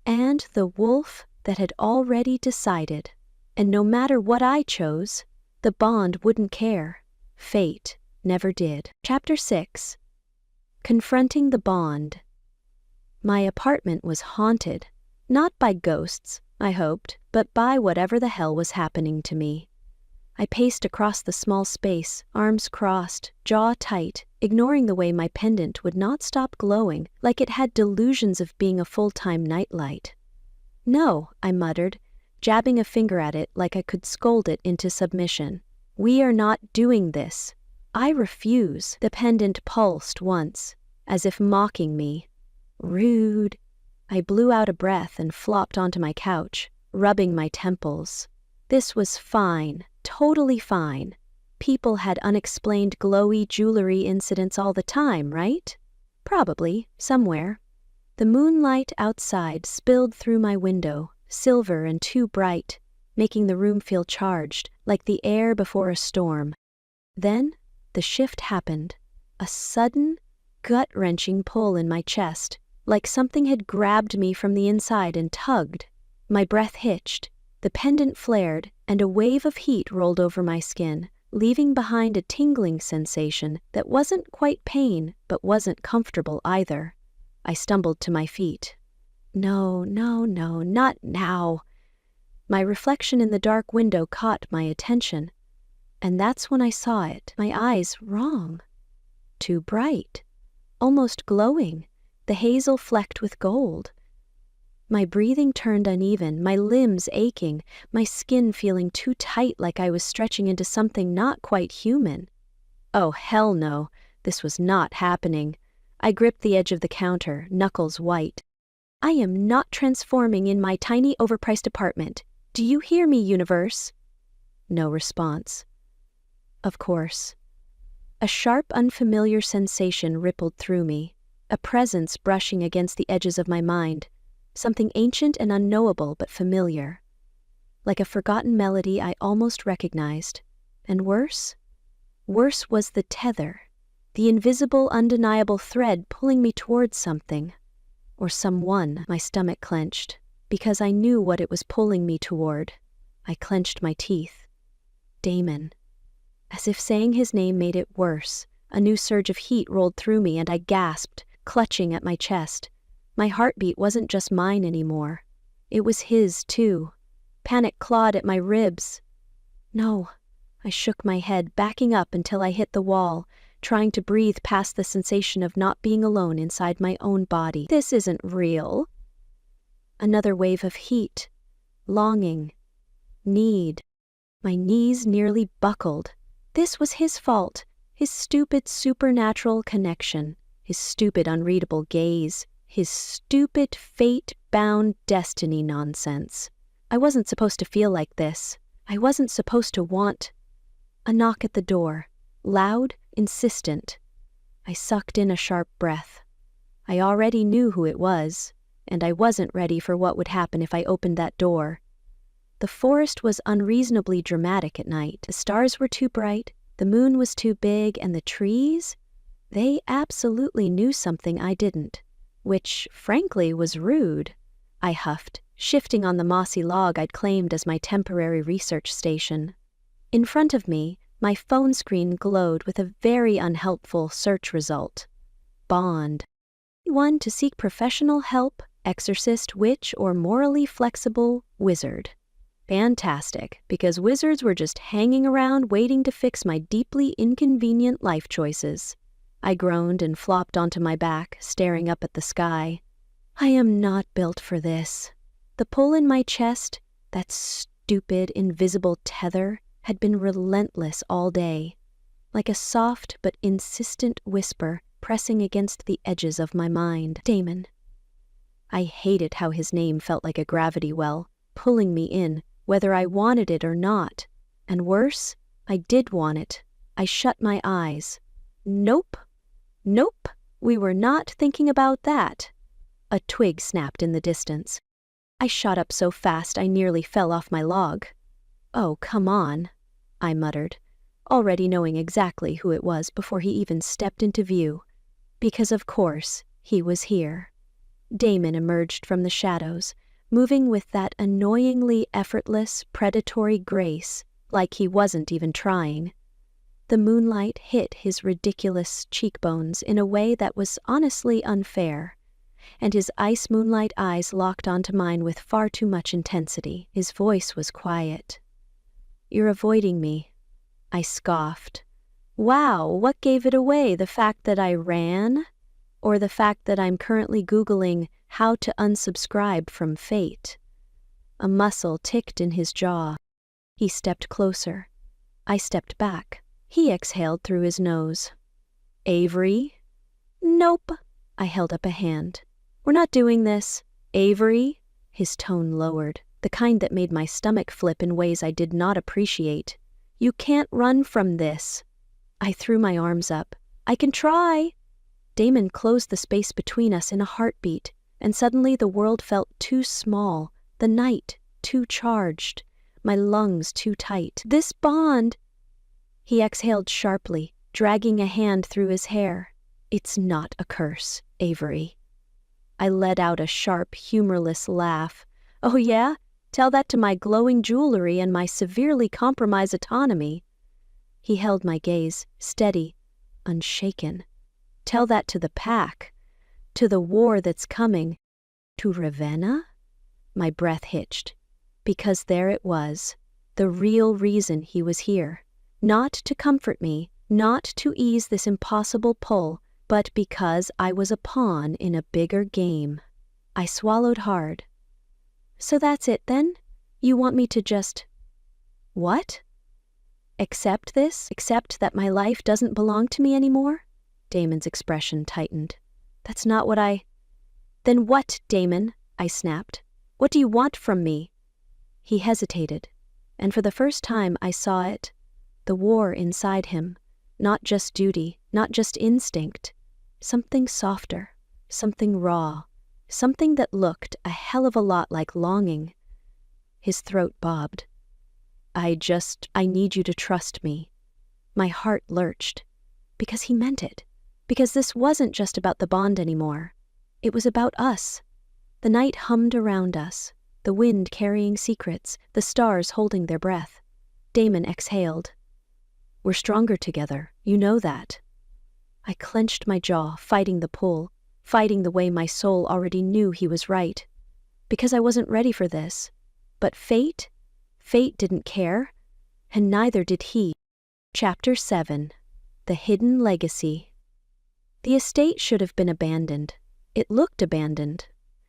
and the wolf that had already decided. And no matter what I chose, the bond wouldn't care. Fate never did. Chapter 6. Confronting the bond. My apartment was haunted, not by ghosts, I hoped, but by whatever the hell was happening to me. I paced across the small space, arms crossed, jaw tight, ignoring the way my pendant would not stop glowing, like it had delusions of being a full-time nightlight. "No," I muttered, jabbing a finger at it like I could scold it into submission. "We are not doing this. I refuse." The pendant pulsed once, as if mocking me. Rude. I blew out a breath and flopped onto my couch, rubbing my temples. This was fine, totally fine. People had unexplained glowy jewelry incidents all the time, right? Probably, somewhere. The moonlight outside spilled through my window, silver and too bright, making the room feel charged, like the air before a storm. Then, the shift happened. A sudden, gut-wrenching pull in my chest, like something had grabbed me from the inside and tugged. My breath hitched, the pendant flared, and a wave of heat rolled over my skin, leaving behind a tingling sensation that wasn't quite pain, but wasn't comfortable either. I stumbled to my feet. No, not now. My reflection in the dark window caught my attention. And that's when I saw it, my eyes wrong. Too bright. Almost glowing, the hazel flecked with gold. My breathing turned uneven, my limbs aching, my skin feeling too tight like I was stretching into something not quite human. Oh, hell no, this was not happening. I gripped the edge of the counter, knuckles white. "I am not transforming in my tiny overpriced apartment. Do you hear me, universe?" No response. Of course. A sharp, unfamiliar sensation rippled through me, a presence brushing against the edges of my mind, something ancient and unknowable but familiar. Like a forgotten melody I almost recognized. And worse? Worse was the tether, the invisible, undeniable thread pulling me towards something. Or someone. My stomach clenched, because I knew what it was pulling me toward. I clenched my teeth. Damon. As if saying his name made it worse, a new surge of heat rolled through me and I gasped, clutching at my chest. My heartbeat wasn't just mine anymore. It was his, too. Panic clawed at my ribs. No. I shook my head, backing up until I hit the wall, trying to breathe past the sensation of not being alone inside my own body. This isn't real. Another wave of heat, longing, need. My knees nearly buckled. This was his fault, his stupid supernatural connection, his stupid unreadable gaze, his stupid fate-bound destiny nonsense. I wasn't supposed to feel like this. I wasn't supposed to want. A knock at the door, loud, insistent. I sucked in a sharp breath. I already knew who it was, and I wasn't ready for what would happen if I opened that door. The forest was unreasonably dramatic at night. The stars were too bright, the moon was too big, and the trees? They absolutely knew something I didn't, which, frankly, was rude. I huffed, shifting on the mossy log I'd claimed as my temporary research station. In front of me, my phone screen glowed with a very unhelpful search result. Bond. 1. To seek professional help, exorcist, witch, or morally flexible wizard. Fantastic, because wizards were just hanging around waiting to fix my deeply inconvenient life choices. I groaned and flopped onto my back, staring up at the sky. I am not built for this. The pull in my chest, that stupid, invisible tether, had been relentless all day, like a soft but insistent whisper pressing against the edges of my mind. Damon. I hated how his name felt like a gravity well, pulling me in, whether I wanted it or not. And worse, I did want it. I shut my eyes. Nope. Nope. We were not thinking about that. A twig snapped in the distance. I shot up so fast I nearly fell off my log. Oh, come on, I muttered, already knowing exactly who it was before he even stepped into view. Because of course, he was here. Damon emerged from the shadows, moving with that annoyingly effortless, predatory grace, like he wasn't even trying. The moonlight hit his ridiculous cheekbones in a way that was honestly unfair, and his ice moonlight eyes locked onto mine with far too much intensity. His voice was quiet. "You're avoiding me," I scoffed. Wow, what gave it away, the fact that I ran? Or the fact that I'm currently Googling how to unsubscribe from Fate? A muscle ticked in his jaw. He stepped closer. I stepped back. He exhaled through his nose. "Avery?" "Nope." I held up a hand. "We're not doing this. Avery?" His tone lowered, the kind that made my stomach flip in ways I did not appreciate. "You can't run from this." I threw my arms up. "I can try." Damon closed the space between us in a heartbeat, and suddenly the world felt too small, the night too charged, my lungs too tight. "This bond—" He exhaled sharply, dragging a hand through his hair. "It's not a curse, Avery." I let out a sharp, humorless laugh. "Oh yeah? Tell that to my glowing jewelry and my severely compromised autonomy." He held my gaze, steady, unshaken. "Tell that to the pack, to the war that's coming, to Ravenna?" My breath hitched, because there it was, the real reason he was here. Not to comfort me, not to ease this impossible pull, but because I was a pawn in a bigger game. I swallowed hard. "So that's it then? You want me to just— what? Accept this? Accept that my life doesn't belong to me anymore?" Damon's expression tightened. "That's not what I—" "Then what, Damon?" I snapped. "What do you want from me?" He hesitated, and for the first time I saw it. The war inside him. Not just duty, not just instinct. Something softer, something raw, something that looked a hell of a lot like longing. His throat bobbed. I need you to trust me." My heart lurched. Because he meant it. Because this wasn't just about the bond anymore. It was about us. The night hummed around us, the wind carrying secrets, the stars holding their breath. Damon exhaled. We're stronger together, you know that. I clenched my jaw, fighting the pull, fighting the way my soul already knew he was right. Because I wasn't ready for this. But fate didn't care, and neither did he. Chapter 7. The Hidden Legacy. The estate should have been abandoned. It looked abandoned.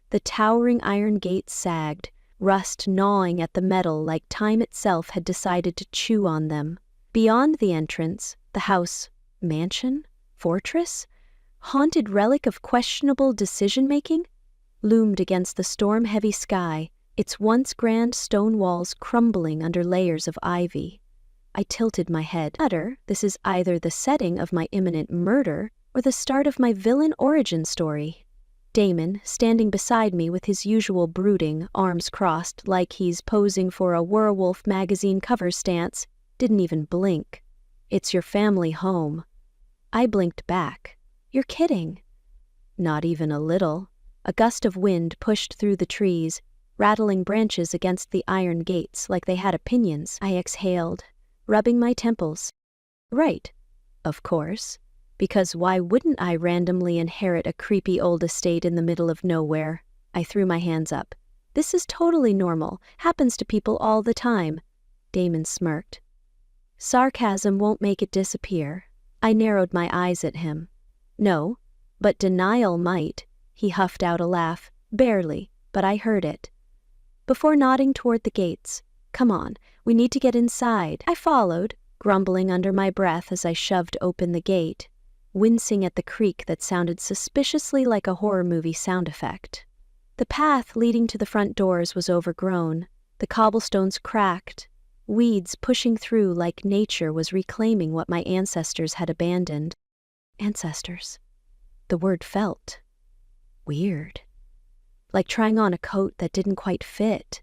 The towering iron gates sagged, rust gnawing at the metal like time itself had decided to chew on them. Beyond the entrance, the house, mansion, fortress, haunted relic of questionable decision-making, loomed against the storm-heavy sky, its once grand stone walls crumbling under layers of ivy. I tilted my head. This is either the setting of my imminent murder or the start of my villain origin story. Damon, standing beside me with his usual brooding, arms crossed like he's posing for a Werewolf magazine cover stance, didn't even blink. It's your family home. I blinked back. You're kidding. Not even a little. A gust of wind pushed through the trees, rattling branches against the iron gates like they had opinions. I exhaled, rubbing my temples. Right, of course. Because why wouldn't I randomly inherit a creepy old estate in the middle of nowhere? I threw my hands up. This is totally normal, happens to people all the time. Damon smirked. Sarcasm won't make it disappear. I narrowed my eyes at him. No, but denial might. He huffed out a laugh, barely, but I heard it. Before nodding toward the gates, come on, we need to get inside. I followed, grumbling under my breath as I shoved open the gate, wincing at the creak that sounded suspiciously like a horror movie sound effect. The path leading to the front doors was overgrown, the cobblestones cracked, weeds pushing through like nature was reclaiming what my ancestors had abandoned. Ancestors. The word felt weird. Like trying on a coat that didn't quite fit.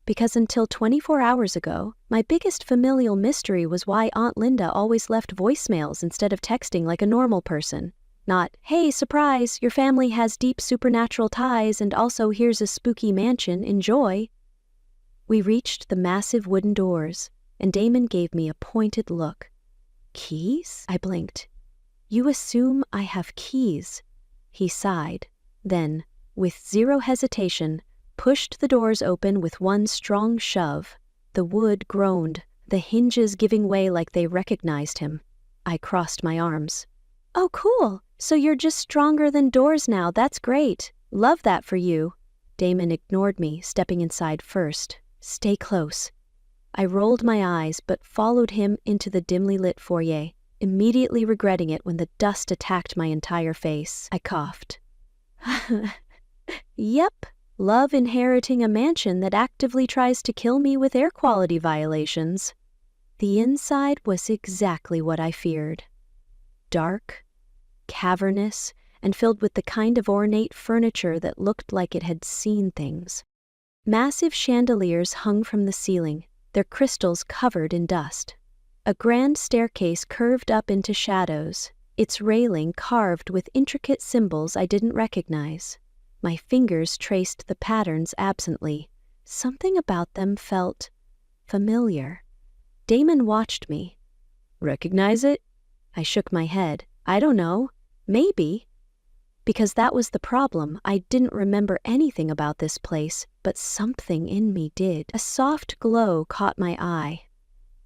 Because until 24 hours ago, my biggest familial mystery was why Aunt Linda always left voicemails instead of texting like a normal person. Not, hey, surprise, your family has deep supernatural ties and also here's a spooky mansion, enjoy. We reached the massive wooden doors, and Damon gave me a pointed look. Keys? I blinked. You assume I have keys. He sighed, then, with zero hesitation, pushed the doors open with one strong shove. The wood groaned, the hinges giving way like they recognized him. I crossed my arms. Oh, cool. So you're just stronger than doors now. That's great. Love that for you. Damon ignored me, stepping inside first. Stay close. I rolled my eyes but followed him into the dimly lit foyer, immediately regretting it when the dust attacked my entire face. I coughed. Yep. Love inheriting a mansion that actively tries to kill me with air quality violations. The inside was exactly what I feared. Dark, cavernous, and filled with the kind of ornate furniture that looked like it had seen things. Massive chandeliers hung from the ceiling, their crystals covered in dust. A grand staircase curved up into shadows, its railing carved with intricate symbols I didn't recognize. My fingers traced the patterns absently. Something about them felt familiar. Damon watched me. Recognize it? I shook my head. I don't know. Maybe. Because that was the problem. I didn't remember anything about this place, but something in me did. A soft glow caught my eye.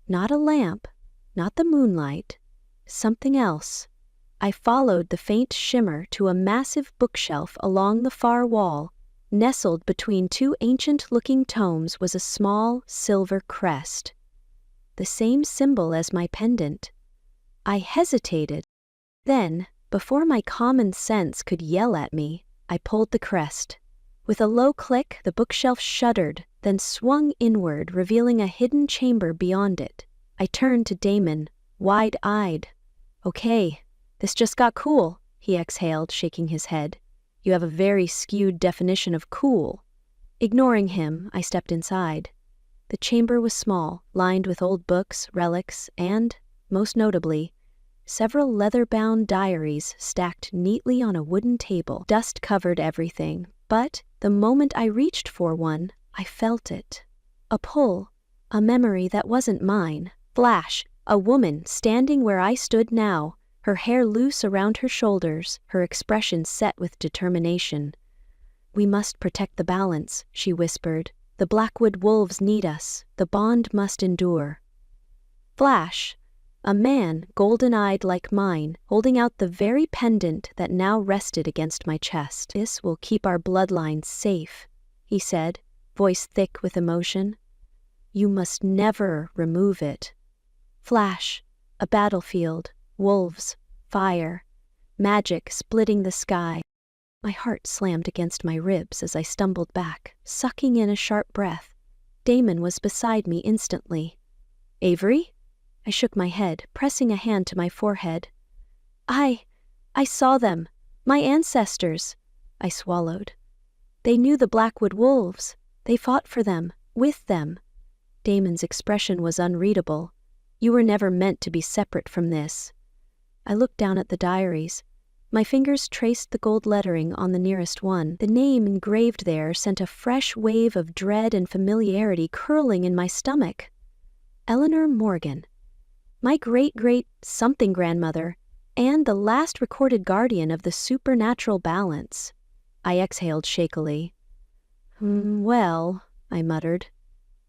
Not a lamp, not the moonlight. Something else. I followed the faint shimmer to a massive bookshelf along the far wall. Nestled between two ancient-looking tomes was a small silver crest. The same symbol as my pendant. I hesitated. Then, before my common sense could yell at me, I pulled the crest. With a low click, the bookshelf shuddered, then swung inward, revealing a hidden chamber beyond it. I turned to Damon, wide-eyed. Okay. This just got cool, he exhaled, shaking his head. You have a very skewed definition of cool. Ignoring him, I stepped inside. The chamber was small, lined with old books, relics, and most notably, several leather-bound diaries stacked neatly on a wooden table. Dust covered everything, but the moment I reached for one, I felt it. A pull, a memory that wasn't mine. Flash, a woman standing where I stood now, her hair loose around her shoulders, her expression set with determination. "We must protect the balance," she whispered. "The Blackwood wolves need us. The bond must endure." Flash, a man golden-eyed like mine, holding out the very pendant that now rested against my chest. "This will keep our bloodlines safe," he said, voice thick with emotion. "You must never remove it." Flash, a battlefield, wolves, fire, magic splitting the sky. My heart slammed against my ribs as I stumbled back, sucking in a sharp breath. Damon was beside me instantly. "Avery?" I shook my head, pressing a hand to my forehead. I saw them. My ancestors." I swallowed. "They knew the Blackwood wolves. They fought for them, with them." Damon's expression was unreadable. "You were never meant to be separate from this." I looked down at the diaries. My fingers traced the gold lettering on the nearest one. The name engraved there sent a fresh wave of dread and familiarity curling in my stomach. Eleanor Morgan. My great-great-something grandmother, and the last recorded guardian of the supernatural balance. I exhaled shakily. Well, I muttered.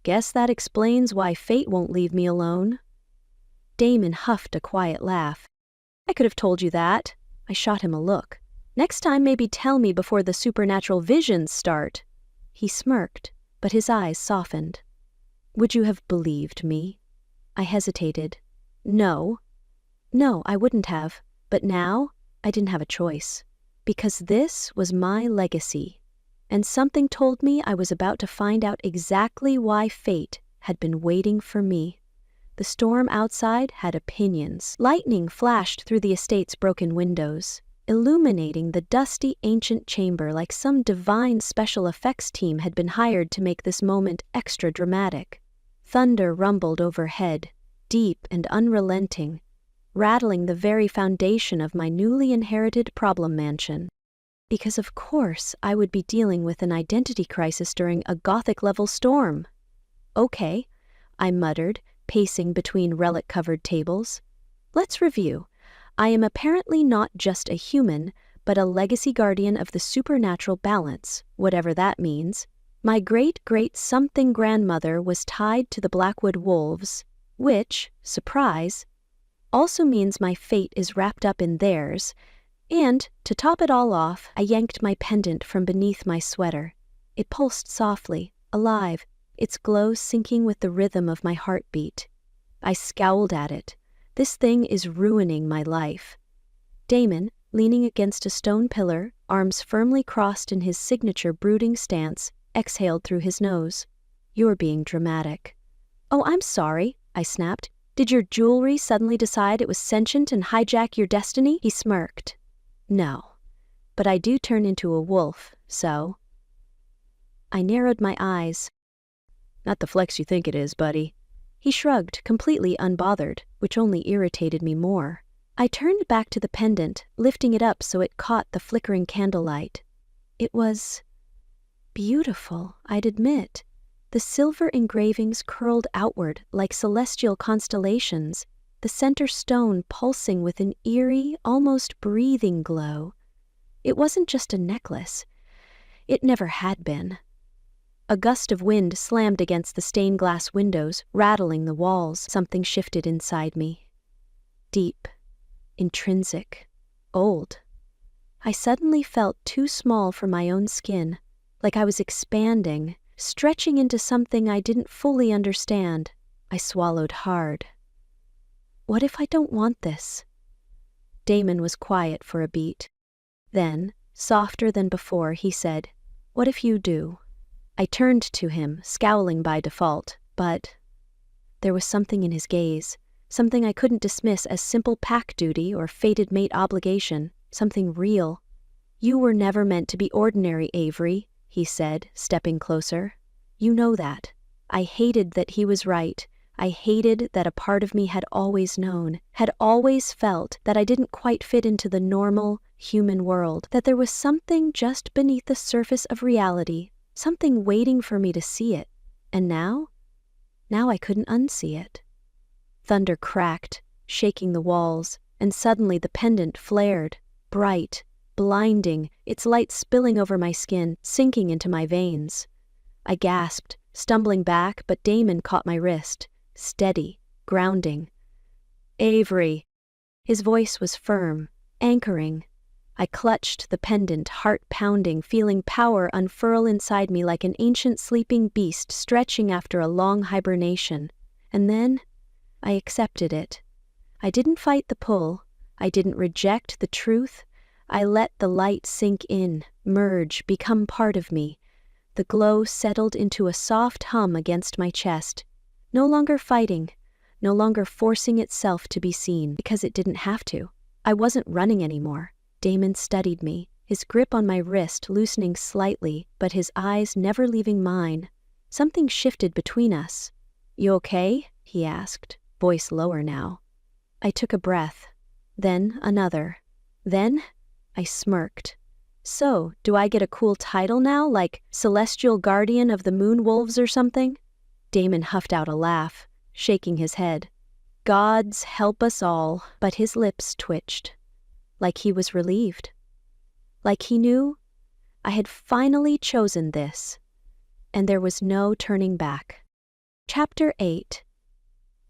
Guess that explains why fate won't leave me alone." Damon huffed a quiet laugh. "I could have told you that." I shot him a look. "Next time maybe tell me before the supernatural visions start." He smirked, but his eyes softened. "Would you have believed me?" I hesitated. No, I wouldn't have, but now I didn't have a choice. Because this was my legacy, and something told me I was about to find out exactly why fate had been waiting for me. The storm outside had opinions. Lightning flashed through the estate's broken windows, illuminating the dusty ancient chamber like some divine special effects team had been hired to make this moment extra dramatic. Thunder rumbled overhead, deep and unrelenting, rattling the very foundation of my newly inherited problem mansion. Because of course I would be dealing with an identity crisis during a Gothic-level storm. "Okay," I muttered, pacing between relic-covered tables. "Let's review. I am apparently not just a human, but a legacy guardian of the supernatural balance, whatever that means. My great-great-something grandmother was tied to the Blackwood wolves, which, surprise, also means my fate is wrapped up in theirs, and, to top it all off, I yanked my pendant from beneath my sweater. It pulsed softly, alive, its glow syncing with the rhythm of my heartbeat. I scowled at it. This thing is ruining my life." Damon, leaning against a stone pillar, arms firmly crossed in his signature brooding stance, exhaled through his nose. "You're being dramatic." "Oh, I'm sorry," I snapped. "Did your jewelry suddenly decide it was sentient and hijack your destiny?" He smirked. "No, but I do turn into a wolf, so." I narrowed my eyes. "Not the flex you think it is, buddy." He shrugged, completely unbothered, which only irritated me more. I turned back to the pendant, lifting it up so it caught the flickering candlelight. It was beautiful, I'd admit. The silver engravings curled outward like celestial constellations, the center stone pulsing with an eerie, almost breathing glow. It wasn't just a necklace. It never had been. A gust of wind slammed against the stained glass windows, rattling the walls. Something shifted inside me. Deep, intrinsic, old. I suddenly felt too small for my own skin, like I was expanding, stretching into something I didn't fully understand. I swallowed hard. What if I don't want this? Damon was quiet for a beat. Then, softer than before, he said, "What if you do?" I turned to him, scowling by default, but there was something in his gaze, something I couldn't dismiss as simple pack duty or fated mate obligation, something real. "You were never meant to be ordinary, Avery," he said, stepping closer. "You know that." I hated that he was right, I hated that a part of me had always known, had always felt that I didn't quite fit into the normal, human world, that there was something just beneath the surface of reality, something waiting for me to see it. And now I couldn't unsee it. Thunder cracked, shaking the walls, and suddenly the pendant flared, bright, blinding, its light spilling over my skin, sinking into my veins. I gasped, stumbling back, but Damon caught my wrist, steady, grounding. "Avery." His voice was firm, anchoring. I clutched the pendant, heart pounding, feeling power unfurl inside me like an ancient sleeping beast stretching after a long hibernation. And then I accepted it. I didn't fight the pull. I didn't reject the truth. I let the light sink in, merge, become part of me. The glow settled into a soft hum against my chest. No longer fighting, no longer forcing itself to be seen, because it didn't have to. I wasn't running anymore. Damon studied me, his grip on my wrist loosening slightly, but his eyes never leaving mine. Something shifted between us. "You okay?" he asked, voice lower now. I took a breath, then another. Then I smirked. "So, do I get a cool title now, like Celestial Guardian of the Moon Wolves or something?" Damon huffed out a laugh, shaking his head. "Gods help us all," but his lips twitched. Like he was relieved. Like he knew I had finally chosen this, and there was no turning back. Chapter 8.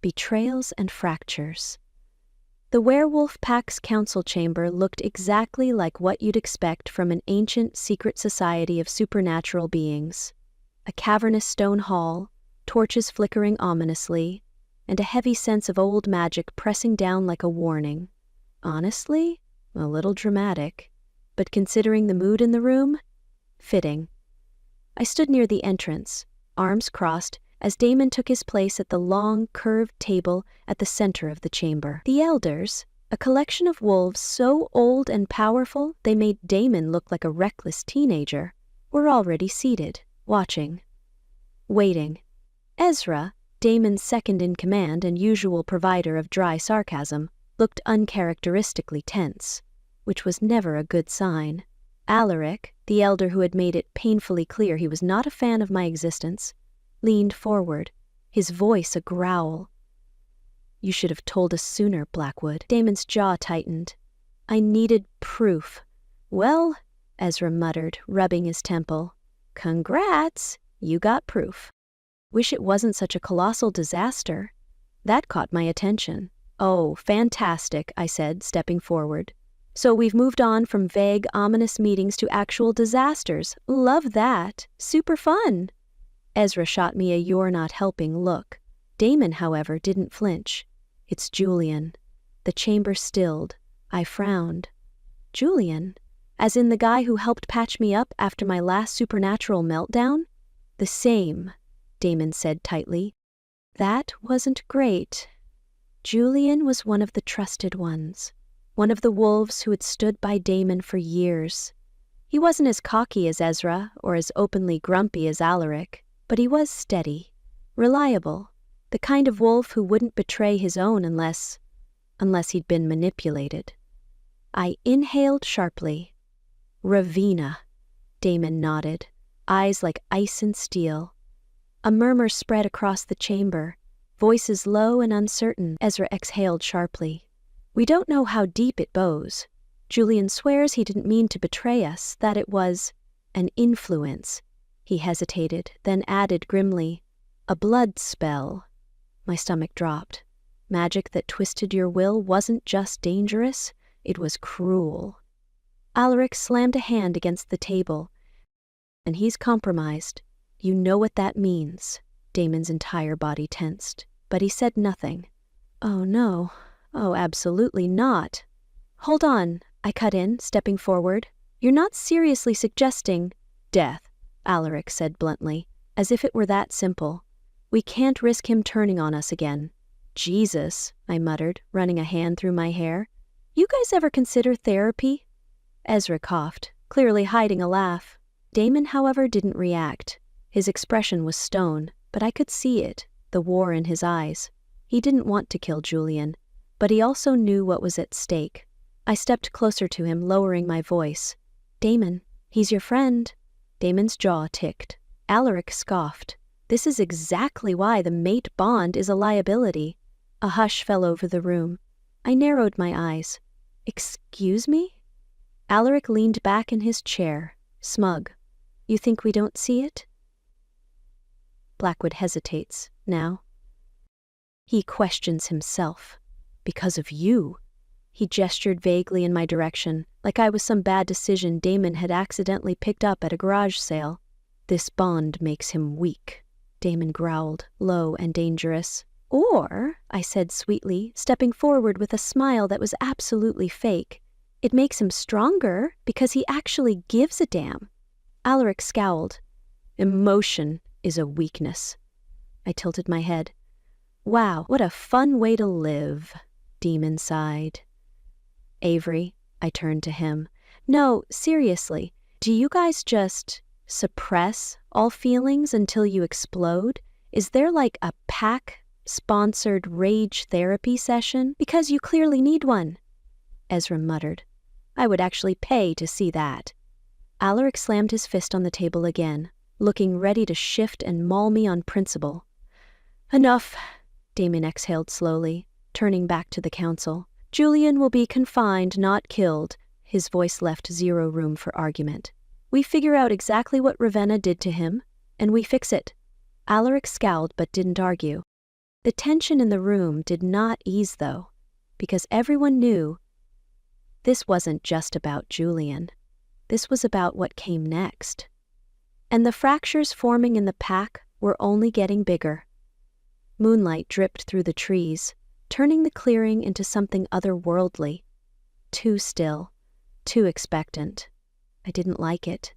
Betrayals and Fractures. The Werewolf Pack's council chamber looked exactly like what you'd expect from an ancient secret society of supernatural beings. A cavernous stone hall, torches flickering ominously, and a heavy sense of old magic pressing down like a warning. Honestly, a little dramatic, but considering the mood in the room, fitting. I stood near the entrance, arms crossed, as Damon took his place at the long, curved table at the center of the chamber. The elders, a collection of wolves so old and powerful they made Damon look like a reckless teenager, were already seated, watching, waiting. Ezra, Damon's second-in-command and usual provider of dry sarcasm, looked uncharacteristically tense, which was never a good sign. Alaric, the elder who had made it painfully clear he was not a fan of my existence, leaned forward, his voice a growl. "You should have told us sooner, Blackwood." Damon's jaw tightened. "I needed proof." "Well," Ezra muttered, rubbing his temple, "congrats, you got proof." "Wish it wasn't such a colossal disaster." That caught my attention. "Oh, fantastic," I said, stepping forward. "So we've moved on from vague, ominous meetings to actual disasters. Love that. Super fun." Ezra shot me a "you're not helping" look. Damon, however, didn't flinch. "It's Julian." The chamber stilled. I frowned. "Julian? As in the guy who helped patch me up after my last supernatural meltdown?" "The same," Damon said tightly. "That wasn't great." Julian was one of the trusted ones. One of the wolves who had stood by Damon for years. He wasn't as cocky as Ezra or as openly grumpy as Alaric, but he was steady, reliable, the kind of wolf who wouldn't betray his own unless he'd been manipulated. I inhaled sharply. "Ravina," Damon nodded, eyes like ice and steel. A murmur spread across the chamber, voices low and uncertain. Ezra exhaled sharply. "We don't know how deep it bows. Julian swears he didn't mean to betray us, that it was an influence." He hesitated, then added grimly, "A blood spell." My stomach dropped. Magic that twisted your will wasn't just dangerous, it was cruel. Alaric slammed a hand against the table. "And he's compromised. You know what that means." Damon's entire body tensed, but he said nothing. "Oh no. Oh, absolutely not." "Hold on," I cut in, stepping forward. "You're not seriously suggesting—" "Death," Alaric said bluntly, as if it were that simple. "We can't risk him turning on us again." "Jesus," I muttered, running a hand through my hair. "You guys ever consider therapy?" Ezra coughed, clearly hiding a laugh. Damon, however, didn't react. His expression was stone, but I could see it. the war in his eyes. He didn't want to kill Julian, but he also knew what was at stake. I stepped closer to him, lowering my voice. "Damon, he's your friend." Damon's jaw ticked. Alaric scoffed. "This is exactly why the mate bond is a liability." A hush fell over the room. I narrowed my eyes. "Excuse me?" Alaric leaned back in his chair, smug. "You think we don't see it?" Blackwood hesitates. Now. "He questions himself. Because of you." He gestured vaguely in my direction, like I was some bad decision Damon had accidentally picked up at a garage sale. "This bond makes him weak," Damon growled, low and dangerous. "Or," I said sweetly, stepping forward with a smile that was absolutely fake, "it makes him stronger because he actually gives a damn." Alaric scowled. "Emotion is a weakness." I tilted my head. "Wow, what a fun way to live," Demon sighed. "Avery," I turned to him. "No, seriously, do you guys just suppress all feelings until you explode? Is there like a pack-sponsored rage therapy session? Because you clearly need one." Ezra muttered. "I would actually pay to see that." Alaric slammed his fist on the table again, looking ready to shift and maul me on principle. "Enough," Damon exhaled slowly, turning back to the council. "Julian will be confined, not killed." His voice left zero room for argument. "We figure out exactly what Ravenna did to him, and we fix it." Alaric scowled but didn't argue. The tension in the room did not ease, though, because everyone knew this wasn't just about Julian. This was about what came next. And the fractures forming in the pack were only getting bigger. Moonlight dripped through the trees, turning the clearing into something otherworldly. Too still, too expectant. I didn't like it.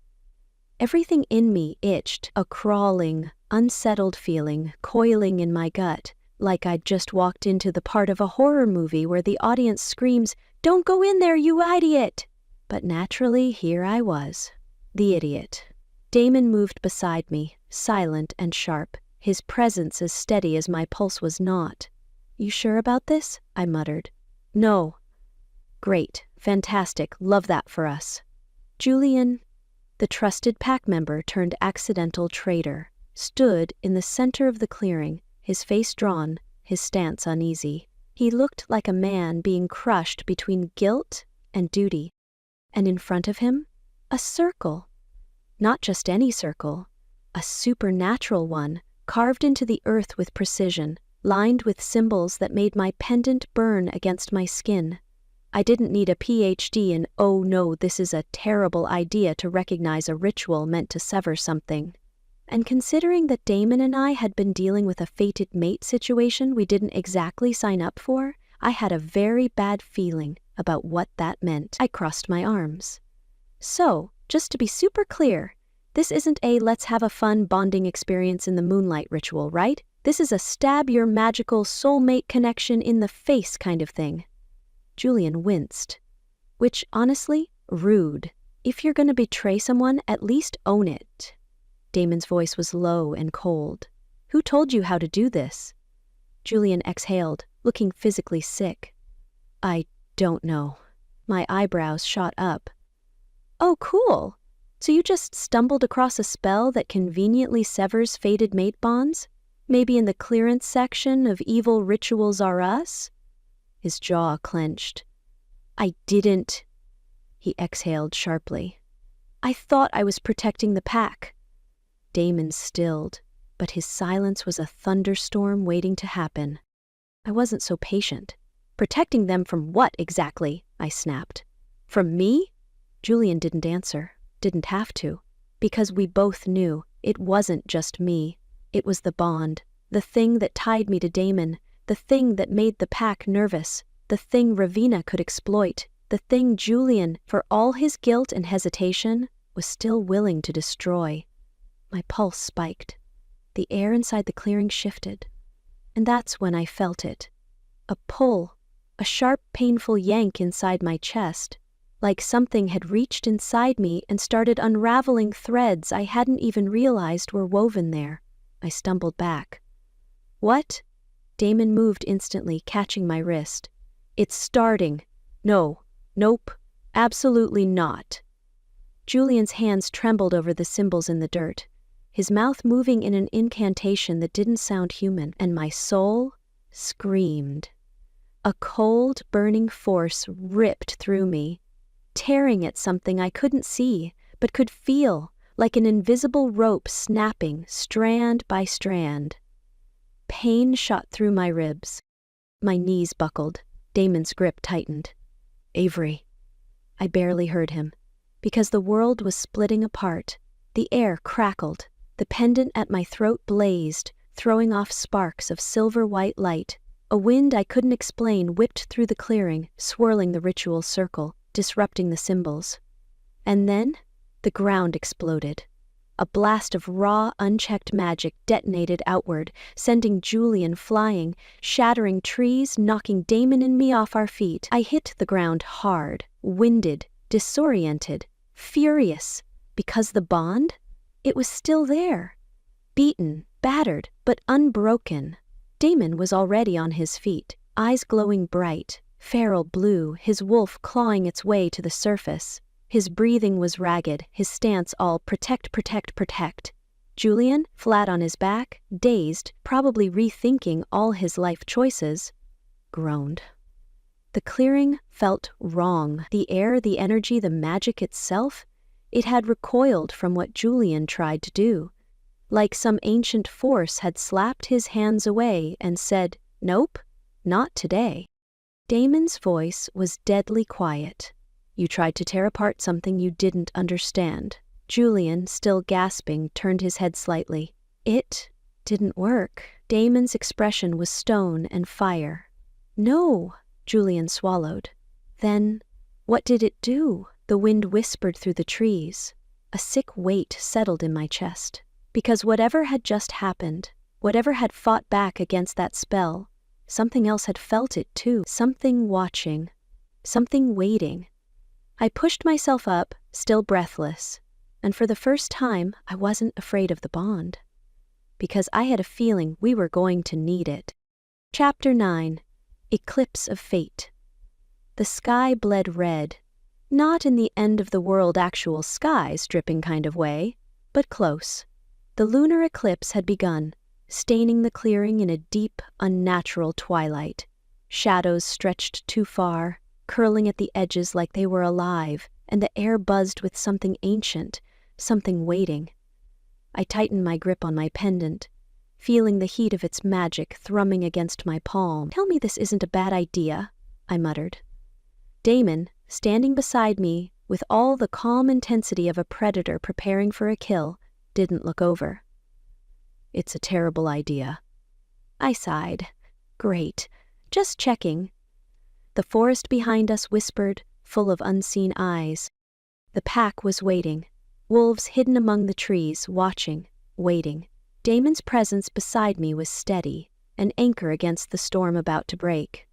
Everything in me itched, a crawling, unsettled feeling coiling in my gut, like I'd just walked into the part of a horror movie where the audience screams, "Don't go in there, you idiot!" But naturally, here I was, the idiot. Damon moved beside me, silent and sharp, his presence as steady as my pulse was not. "You sure about this?" I muttered. "No." "Great, fantastic, love that for us." Julian, the trusted pack member turned accidental traitor, stood in the center of the clearing, his face drawn, his stance uneasy. He looked like a man being crushed between guilt and duty. And in front of him, a circle. Not just any circle, a supernatural one, carved into the earth with precision, lined with symbols that made my pendant burn against my skin. I didn't need a PhD in, "Oh no, this is a terrible idea," to recognize a ritual meant to sever something. And considering that Damon and I had been dealing with a fated mate situation we didn't exactly sign up for, I had a very bad feeling about what that meant. I crossed my arms. "So, just to be super clear, this isn't a let's have a fun bonding experience in the moonlight ritual, right? This is a stab your magical soulmate connection in the face kind of thing." Julian winced. Which, honestly, rude. If you're gonna betray someone, at least own it. Damon's voice was low and cold. "Who told you how to do this?" Julian exhaled, looking physically sick. "I don't know." My eyebrows shot up. "Oh, cool. So you just stumbled across a spell that conveniently severs fated mate bonds? Maybe in the clearance section of Evil Rituals Are Us?" His jaw clenched. "I didn't." He exhaled sharply. "I thought I was protecting the pack." Damon stilled, but his silence was a thunderstorm waiting to happen. I wasn't so patient. "Protecting them from what exactly?" I snapped. "From me?" Julian didn't answer, didn't have to, because we both knew it wasn't just me. It was the bond, the thing that tied me to Damon, the thing that made the pack nervous, the thing Ravenna could exploit, the thing Julian, for all his guilt and hesitation, was still willing to destroy. My pulse spiked. The air inside the clearing shifted. And that's when I felt it. A pull, a sharp, painful yank inside my chest, like something had reached inside me and started unraveling threads I hadn't even realized were woven there. I stumbled back. What? Damon moved instantly, catching my wrist. It's starting. No. Nope. Absolutely not. Julian's hands trembled over the symbols in the dirt, his mouth moving in an incantation that didn't sound human, and my soul screamed. A cold, burning force ripped through me, tearing at something I couldn't see, but could feel, like an invisible rope snapping strand by strand. Pain shot through my ribs. My knees buckled. Damon's grip tightened. Avery. I barely heard him, because the world was splitting apart. The air crackled. The pendant at my throat blazed, throwing off sparks of silver-white light. A wind I couldn't explain whipped through the clearing, swirling the ritual circle, disrupting the symbols. And then, the ground exploded. A blast of raw, unchecked magic detonated outward, sending Julian flying, shattering trees, knocking Damon and me off our feet. I hit the ground hard, winded, disoriented, furious, because the bond? It was still there. Beaten, battered, but unbroken. Damon was already on his feet, eyes glowing bright, feral blue, his wolf clawing its way to the surface. His breathing was ragged, his stance all protect, protect, protect. Julian, flat on his back, dazed, probably rethinking all his life choices, groaned. The clearing felt wrong. The air, the energy, the magic itself, it had recoiled from what Julian tried to do. Like some ancient force had slapped his hands away and said, "Nope, not today." Damon's voice was deadly quiet. You tried to tear apart something you didn't understand. Julian, still gasping, turned his head slightly. It didn't work. Damon's expression was stone and fire. No, Julian swallowed. Then, what did it do? The wind whispered through the trees. A sick weight settled in my chest. Because whatever had just happened, whatever had fought back against that spell, something else had felt it too. Something watching. Something waiting. I pushed myself up, still breathless, and for the first time I wasn't afraid of the bond, because I had a feeling we were going to need it. Chapter 9. Eclipse of Fate. The sky bled red, not in the end-of-the-world actual skies dripping kind of way, but close. The lunar eclipse had begun, staining the clearing in a deep, unnatural twilight. Shadows stretched too far, curling at the edges like they were alive, and the air buzzed with something ancient, something waiting. I tightened my grip on my pendant, feeling the heat of its magic thrumming against my palm. Tell me this isn't a bad idea, I muttered. Damon, standing beside me with all the calm intensity of a predator preparing for a kill, didn't look over. It's a terrible idea. I sighed. Great. Just checking. The forest behind us whispered, full of unseen eyes. The pack was waiting, wolves hidden among the trees, watching, waiting. Damon's presence beside me was steady, an anchor against the storm about to break.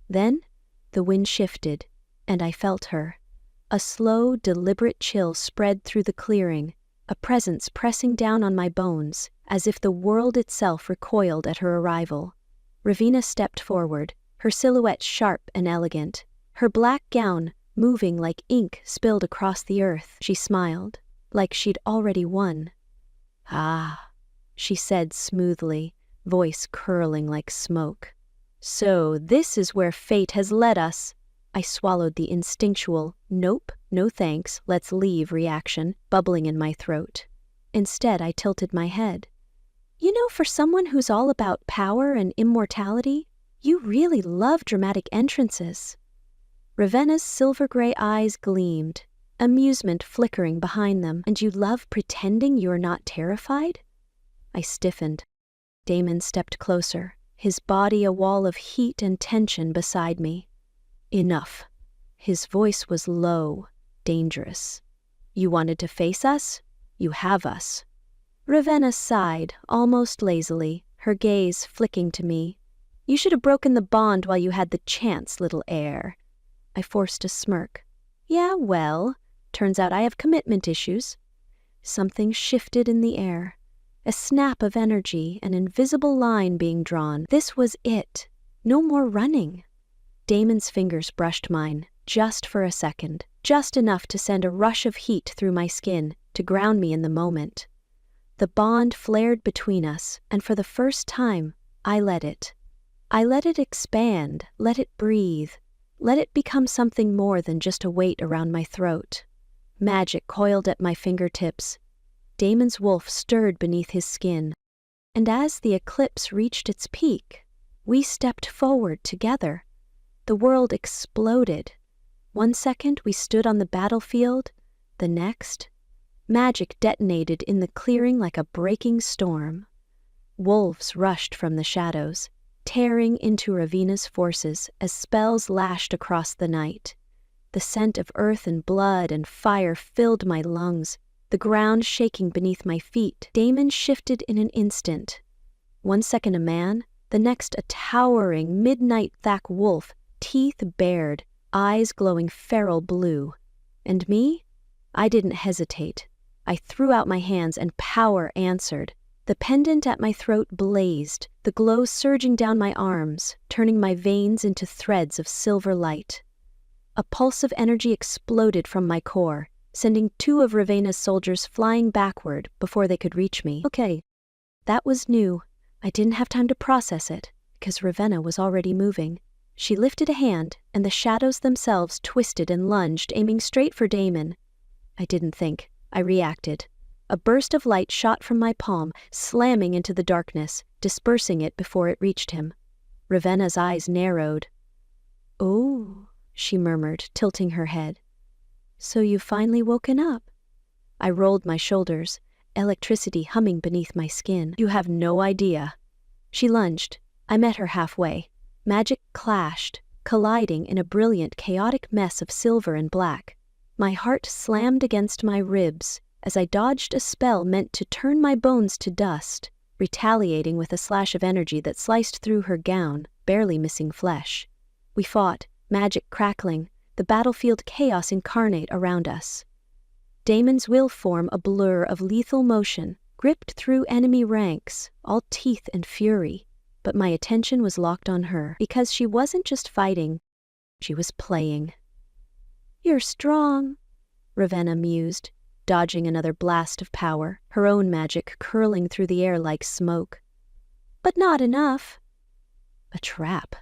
Then, the wind shifted, and I felt her. A slow, deliberate chill spread through the clearing, a presence pressing down on my bones, as if the world itself recoiled at her arrival. Ravina stepped forward, her silhouette sharp and elegant, her black gown moving like ink spilled across the earth. She smiled, like she'd already won. Ah, she said smoothly, voice curling like smoke. So this is where fate has led us. I swallowed the instinctual, nope, no thanks, let's leave reaction, bubbling in my throat. Instead, I tilted my head. You know, for someone who's all about power and immortality, you really love dramatic entrances. Ravenna's silver-gray eyes gleamed, amusement flickering behind them. And you love pretending you're not terrified? I stiffened. Damon stepped closer, his body a wall of heat and tension beside me. Enough. His voice was low, dangerous. You wanted to face us? You have us. Ravenna sighed, almost lazily, her gaze flicking to me. You should have broken the bond while you had the chance, little heir. I forced a smirk. Yeah, well, turns out I have commitment issues. Something shifted in the air. A snap of energy, an invisible line being drawn. This was it. No more running. Damon's fingers brushed mine, just for a second, just enough to send a rush of heat through my skin, to ground me in the moment. The bond flared between us, and for the first time, I let it. I let it expand, let it breathe, let it become something more than just a weight around my throat. Magic coiled at my fingertips. Damon's wolf stirred beneath his skin, and as the eclipse reached its peak, we stepped forward together. The world exploded. One second we stood on the battlefield, the next, magic detonated in the clearing like a breaking storm. Wolves rushed from the shadows, tearing into Ravina's forces as spells lashed across the night. The scent of earth and blood and fire filled my lungs, the ground shaking beneath my feet. Damon shifted in an instant. One second a man, the next a towering midnight thack wolf, teeth bared, eyes glowing feral blue. And me? I didn't hesitate. I threw out my hands and power answered. The pendant at my throat blazed, the glow surging down my arms, turning my veins into threads of silver light. A pulse of energy exploded from my core, sending 2 of Ravena's soldiers flying backward before they could reach me. Okay, that was new. I didn't have time to process it, because Ravenna was already moving. She lifted a hand, and the shadows themselves twisted and lunged, aiming straight for Damon. I didn't think. I reacted. A burst of light shot from my palm, slamming into the darkness, dispersing it before it reached him. Ravenna's eyes narrowed. "Oh," she murmured, tilting her head. "So you've finally woken up?" I rolled my shoulders, electricity humming beneath my skin. "You have no idea." She lunged. I met her halfway. Magic clashed, colliding in a brilliant, chaotic mess of silver and black. My heart slammed against my ribs as I dodged a spell meant to turn my bones to dust, retaliating with a slash of energy that sliced through her gown, barely missing flesh. We fought, magic crackling, the battlefield chaos incarnate around us. Damon's will form a blur of lethal motion, gripped through enemy ranks, all teeth and fury. But my attention was locked on her, because she wasn't just fighting, she was playing. "You're strong," Ravenna mused, dodging another blast of power, her own magic curling through the air like smoke. "But not enough." A trap.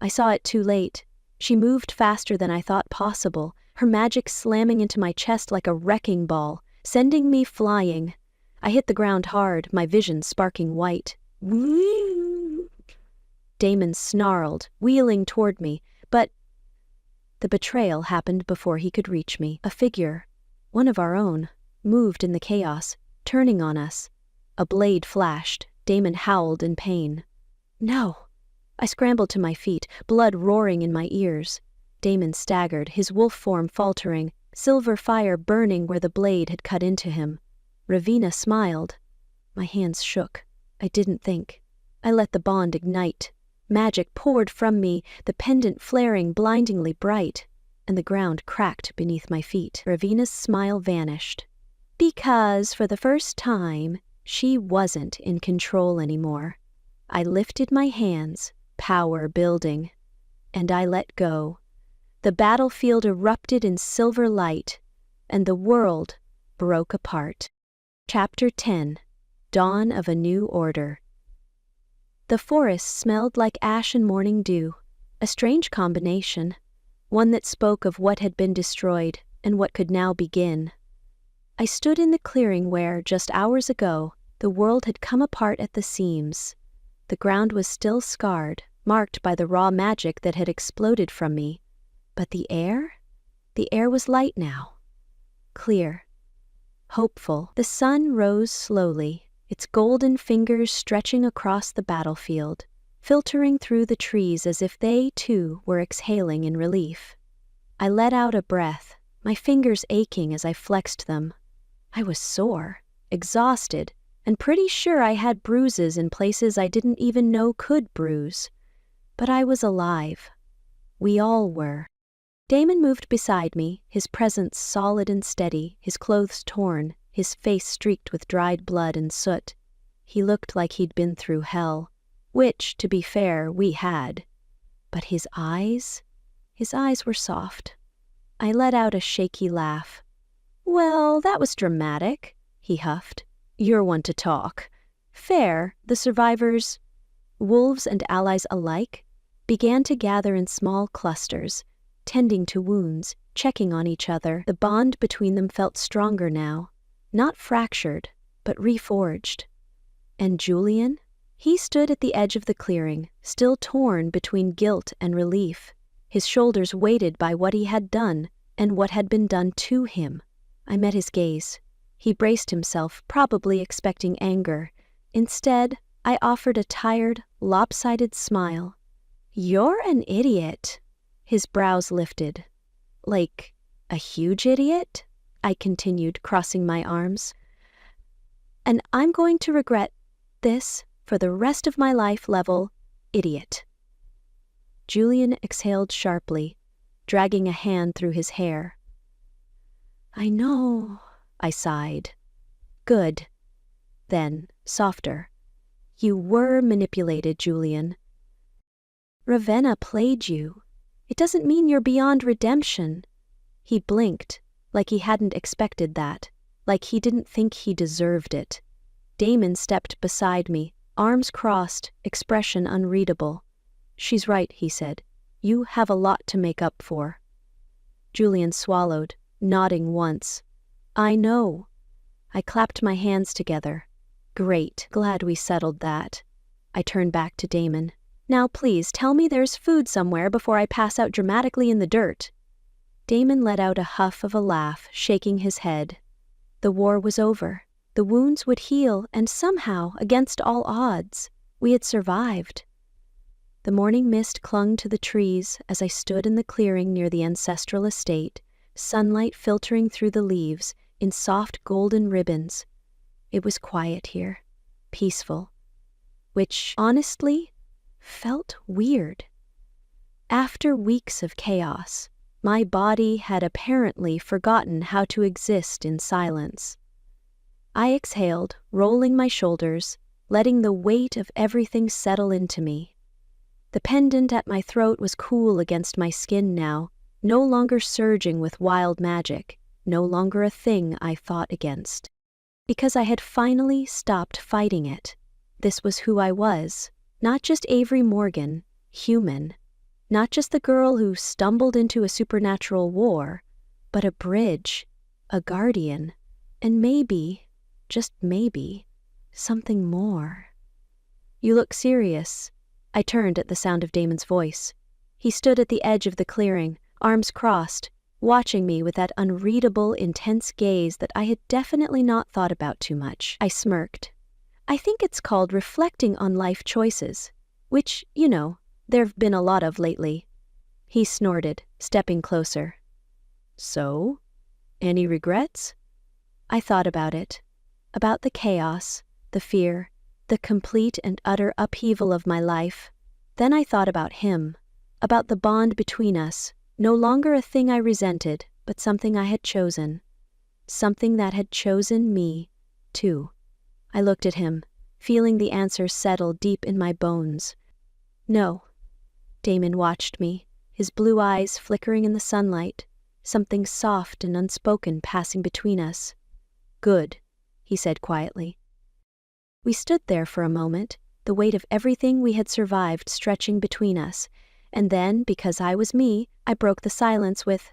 I saw it too late. She moved faster than I thought possible, her magic slamming into my chest like a wrecking ball, sending me flying. I hit the ground hard, my vision sparking white. Damon snarled, wheeling toward me, but the betrayal happened before he could reach me. A figure, one of our own, moved in the chaos, turning on us. A blade flashed. Damon howled in pain. "No!" I scrambled to my feet, blood roaring in my ears. Damon staggered, his wolf form faltering, silver fire burning where the blade had cut into him. Ravina smiled. My hands shook. I didn't think. I let the bond ignite. Magic poured from me, the pendant flaring blindingly bright, and the ground cracked beneath my feet. Ravina's smile vanished. Because, for the first time, she wasn't in control anymore. I lifted my hands, power building, and I let go. The battlefield erupted in silver light, and the world broke apart. Chapter 10. Dawn of a New Order. The forest smelled like ash and morning dew, a strange combination, one that spoke of what had been destroyed and what could now begin. I stood in the clearing where, just hours ago, the world had come apart at the seams. The ground was still scarred, marked by the raw magic that had exploded from me. But the air? The air was light now. Clear. Hopeful. The sun rose slowly, its golden fingers stretching across the battlefield, filtering through the trees as if they, too, were exhaling in relief. I let out a breath, my fingers aching as I flexed them. I was sore, exhausted, and pretty sure I had bruises in places I didn't even know could bruise. But I was alive. We all were. Damon moved beside me, his presence solid and steady, his clothes torn, his face streaked with dried blood and soot. He looked like he'd been through hell, which, to be fair, we had. But his eyes were soft. I let out a shaky laugh. "Well, that was dramatic," he huffed. "You're one to talk. Fair, the survivors, wolves and allies alike, began to gather in small clusters, tending to wounds, checking on each other. The bond between them felt stronger now, not fractured, but reforged. And Julian? He stood at the edge of the clearing, still torn between guilt and relief, his shoulders weighted by what he had done and what had been done to him. I met his gaze. He braced himself, probably expecting anger. Instead, I offered a tired, lopsided smile. "You're an idiot." His brows lifted. "Like, a huge idiot?" I continued, crossing my arms. "And I'm going to regret this for the rest of my life. Level idiot." Julian exhaled sharply, dragging a hand through his hair. "I know," I sighed. "Good." Then, softer. "You were manipulated, Julian. Ravenna played you. It doesn't mean you're beyond redemption." He blinked, like he hadn't expected that, like he didn't think he deserved it. Damon stepped beside me, arms crossed, expression unreadable. "She's right," he said. "You have a lot to make up for." Julian swallowed, nodding once. "I know." I clapped my hands together. "Great, glad we settled that." I turned back to Damon. "Now please tell me there's food somewhere before I pass out dramatically in the dirt." Damon let out a huff of a laugh, shaking his head. The war was over. The wounds would heal, and somehow, against all odds, we had survived. The morning mist clung to the trees as I stood in the clearing near the ancestral estate, sunlight filtering through the leaves in soft golden ribbons. It was quiet here, peaceful, which, honestly, felt weird. After weeks of chaos, my body had apparently forgotten how to exist in silence. I exhaled, rolling my shoulders, letting the weight of everything settle into me. The pendant at my throat was cool against my skin now, no longer surging with wild magic, no longer a thing I fought against. Because I had finally stopped fighting it. This was who I was, not just Avery Morgan, human. Not just the girl who stumbled into a supernatural war, but a bridge, a guardian, and maybe, just maybe, something more. "You look serious." I turned at the sound of Damon's voice. He stood at the edge of the clearing, arms crossed, watching me with that unreadable, intense gaze that I had definitely not thought about too much. I smirked. "I think it's called reflecting on life choices, which, there've been a lot of lately." He snorted, stepping closer. "So? Any regrets?" I thought about it. About the chaos, the fear, the complete and utter upheaval of my life. Then I thought about him, about the bond between us, no longer a thing I resented, but something I had chosen. Something that had chosen me, too. I looked at him, feeling the answer settle deep in my bones. "No." Damon watched me, his blue eyes flickering in the sunlight, something soft and unspoken passing between us. "Good," he said quietly. We stood there for a moment, the weight of everything we had survived stretching between us, and then, because I was me, I broke the silence with,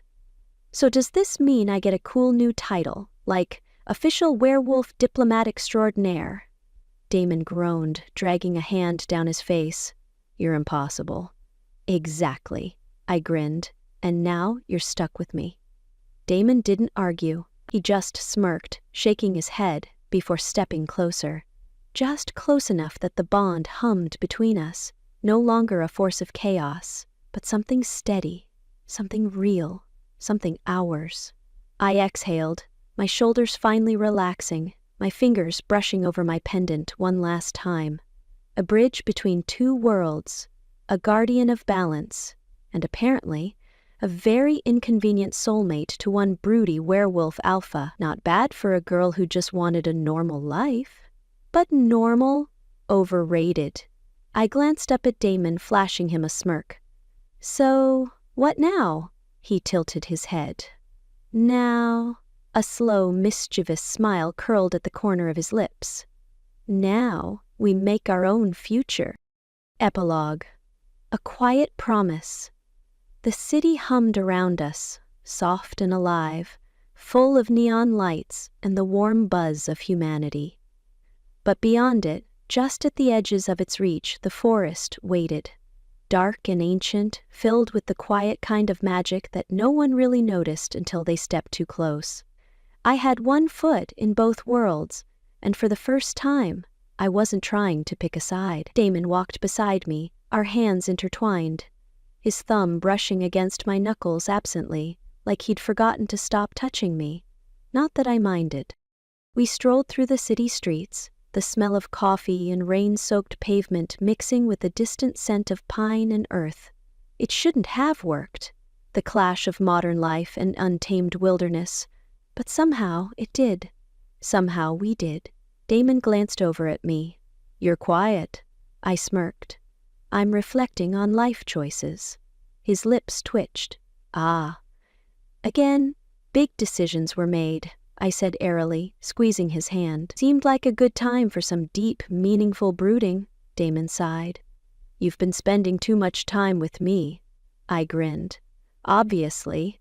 "So does this mean I get a cool new title, like Official Werewolf Diplomat Extraordinaire?" Damon groaned, dragging a hand down his face. "You're impossible." "Exactly," I grinned, "and now you're stuck with me." Damon didn't argue. He just smirked, shaking his head, before stepping closer. Just close enough that the bond hummed between us, no longer a force of chaos, but something steady, something real, something ours. I exhaled, my shoulders finally relaxing, my fingers brushing over my pendant one last time. A bridge between two worlds, a guardian of balance, and apparently, a very inconvenient soulmate to one broody werewolf alpha. Not bad for a girl who just wanted a normal life. But normal? Overrated. I glanced up at Damon, flashing him a smirk. So, what now? He tilted his head. Now, a slow, mischievous smile curled at the corner of his lips. Now, we make our own future. Epilogue. A quiet promise. The city hummed around us, soft and alive, full of neon lights and the warm buzz of humanity. But beyond it, just at the edges of its reach, the forest waited. Dark and ancient, filled with the quiet kind of magic that no one really noticed until they stepped too close. I had one foot in both worlds, and for the first time, I wasn't trying to pick a side. Damon walked beside me, our hands intertwined, his thumb brushing against my knuckles absently, like he'd forgotten to stop touching me. Not that I minded. We strolled through the city streets, the smell of coffee and rain-soaked pavement mixing with the distant scent of pine and earth. It shouldn't have worked, the clash of modern life and untamed wilderness, but somehow it did. Somehow we did. Damon glanced over at me. You're quiet. I smirked. I'm reflecting on life choices. His lips twitched. Ah. Again, big decisions were made, I said airily, squeezing his hand. Seemed like a good time for some deep, meaningful brooding, Damon sighed. You've been spending too much time with me. I grinned. Obviously.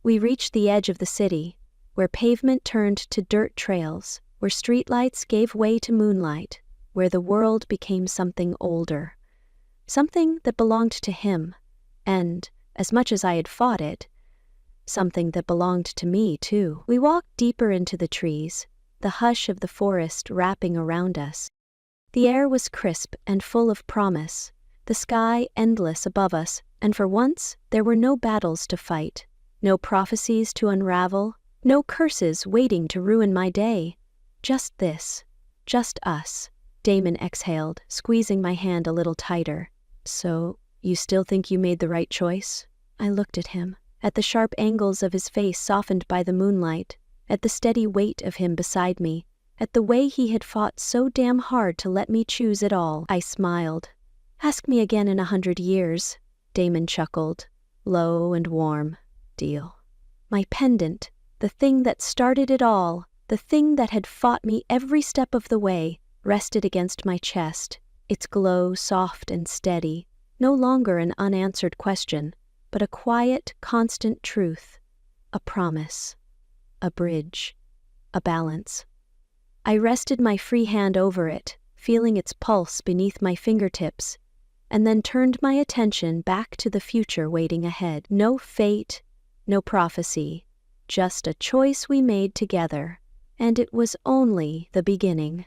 We reached the edge of the city, where pavement turned to dirt trails, where streetlights gave way to moonlight, where the world became something older. Something that belonged to him, and, as much as I had fought it, something that belonged to me, too. We walked deeper into the trees, the hush of the forest wrapping around us. The air was crisp and full of promise, the sky endless above us, and for once there were no battles to fight, no prophecies to unravel, no curses waiting to ruin my day. Just this. Just us. Damon exhaled, squeezing my hand a little tighter. So, you still think you made the right choice? I looked at him, at the sharp angles of his face softened by the moonlight, at the steady weight of him beside me, at the way he had fought so damn hard to let me choose it all. I smiled. Ask me again in 100 years, Damon chuckled, low and warm. Deal. My pendant, the thing that started it all, the thing that had fought me every step of the way, rested against my chest, its glow soft and steady, no longer an unanswered question, but a quiet, constant truth, a promise, a bridge, a balance. I rested my free hand over it, feeling its pulse beneath my fingertips, and then turned my attention back to the future waiting ahead. No fate, no prophecy, just a choice we made together, and it was only the beginning.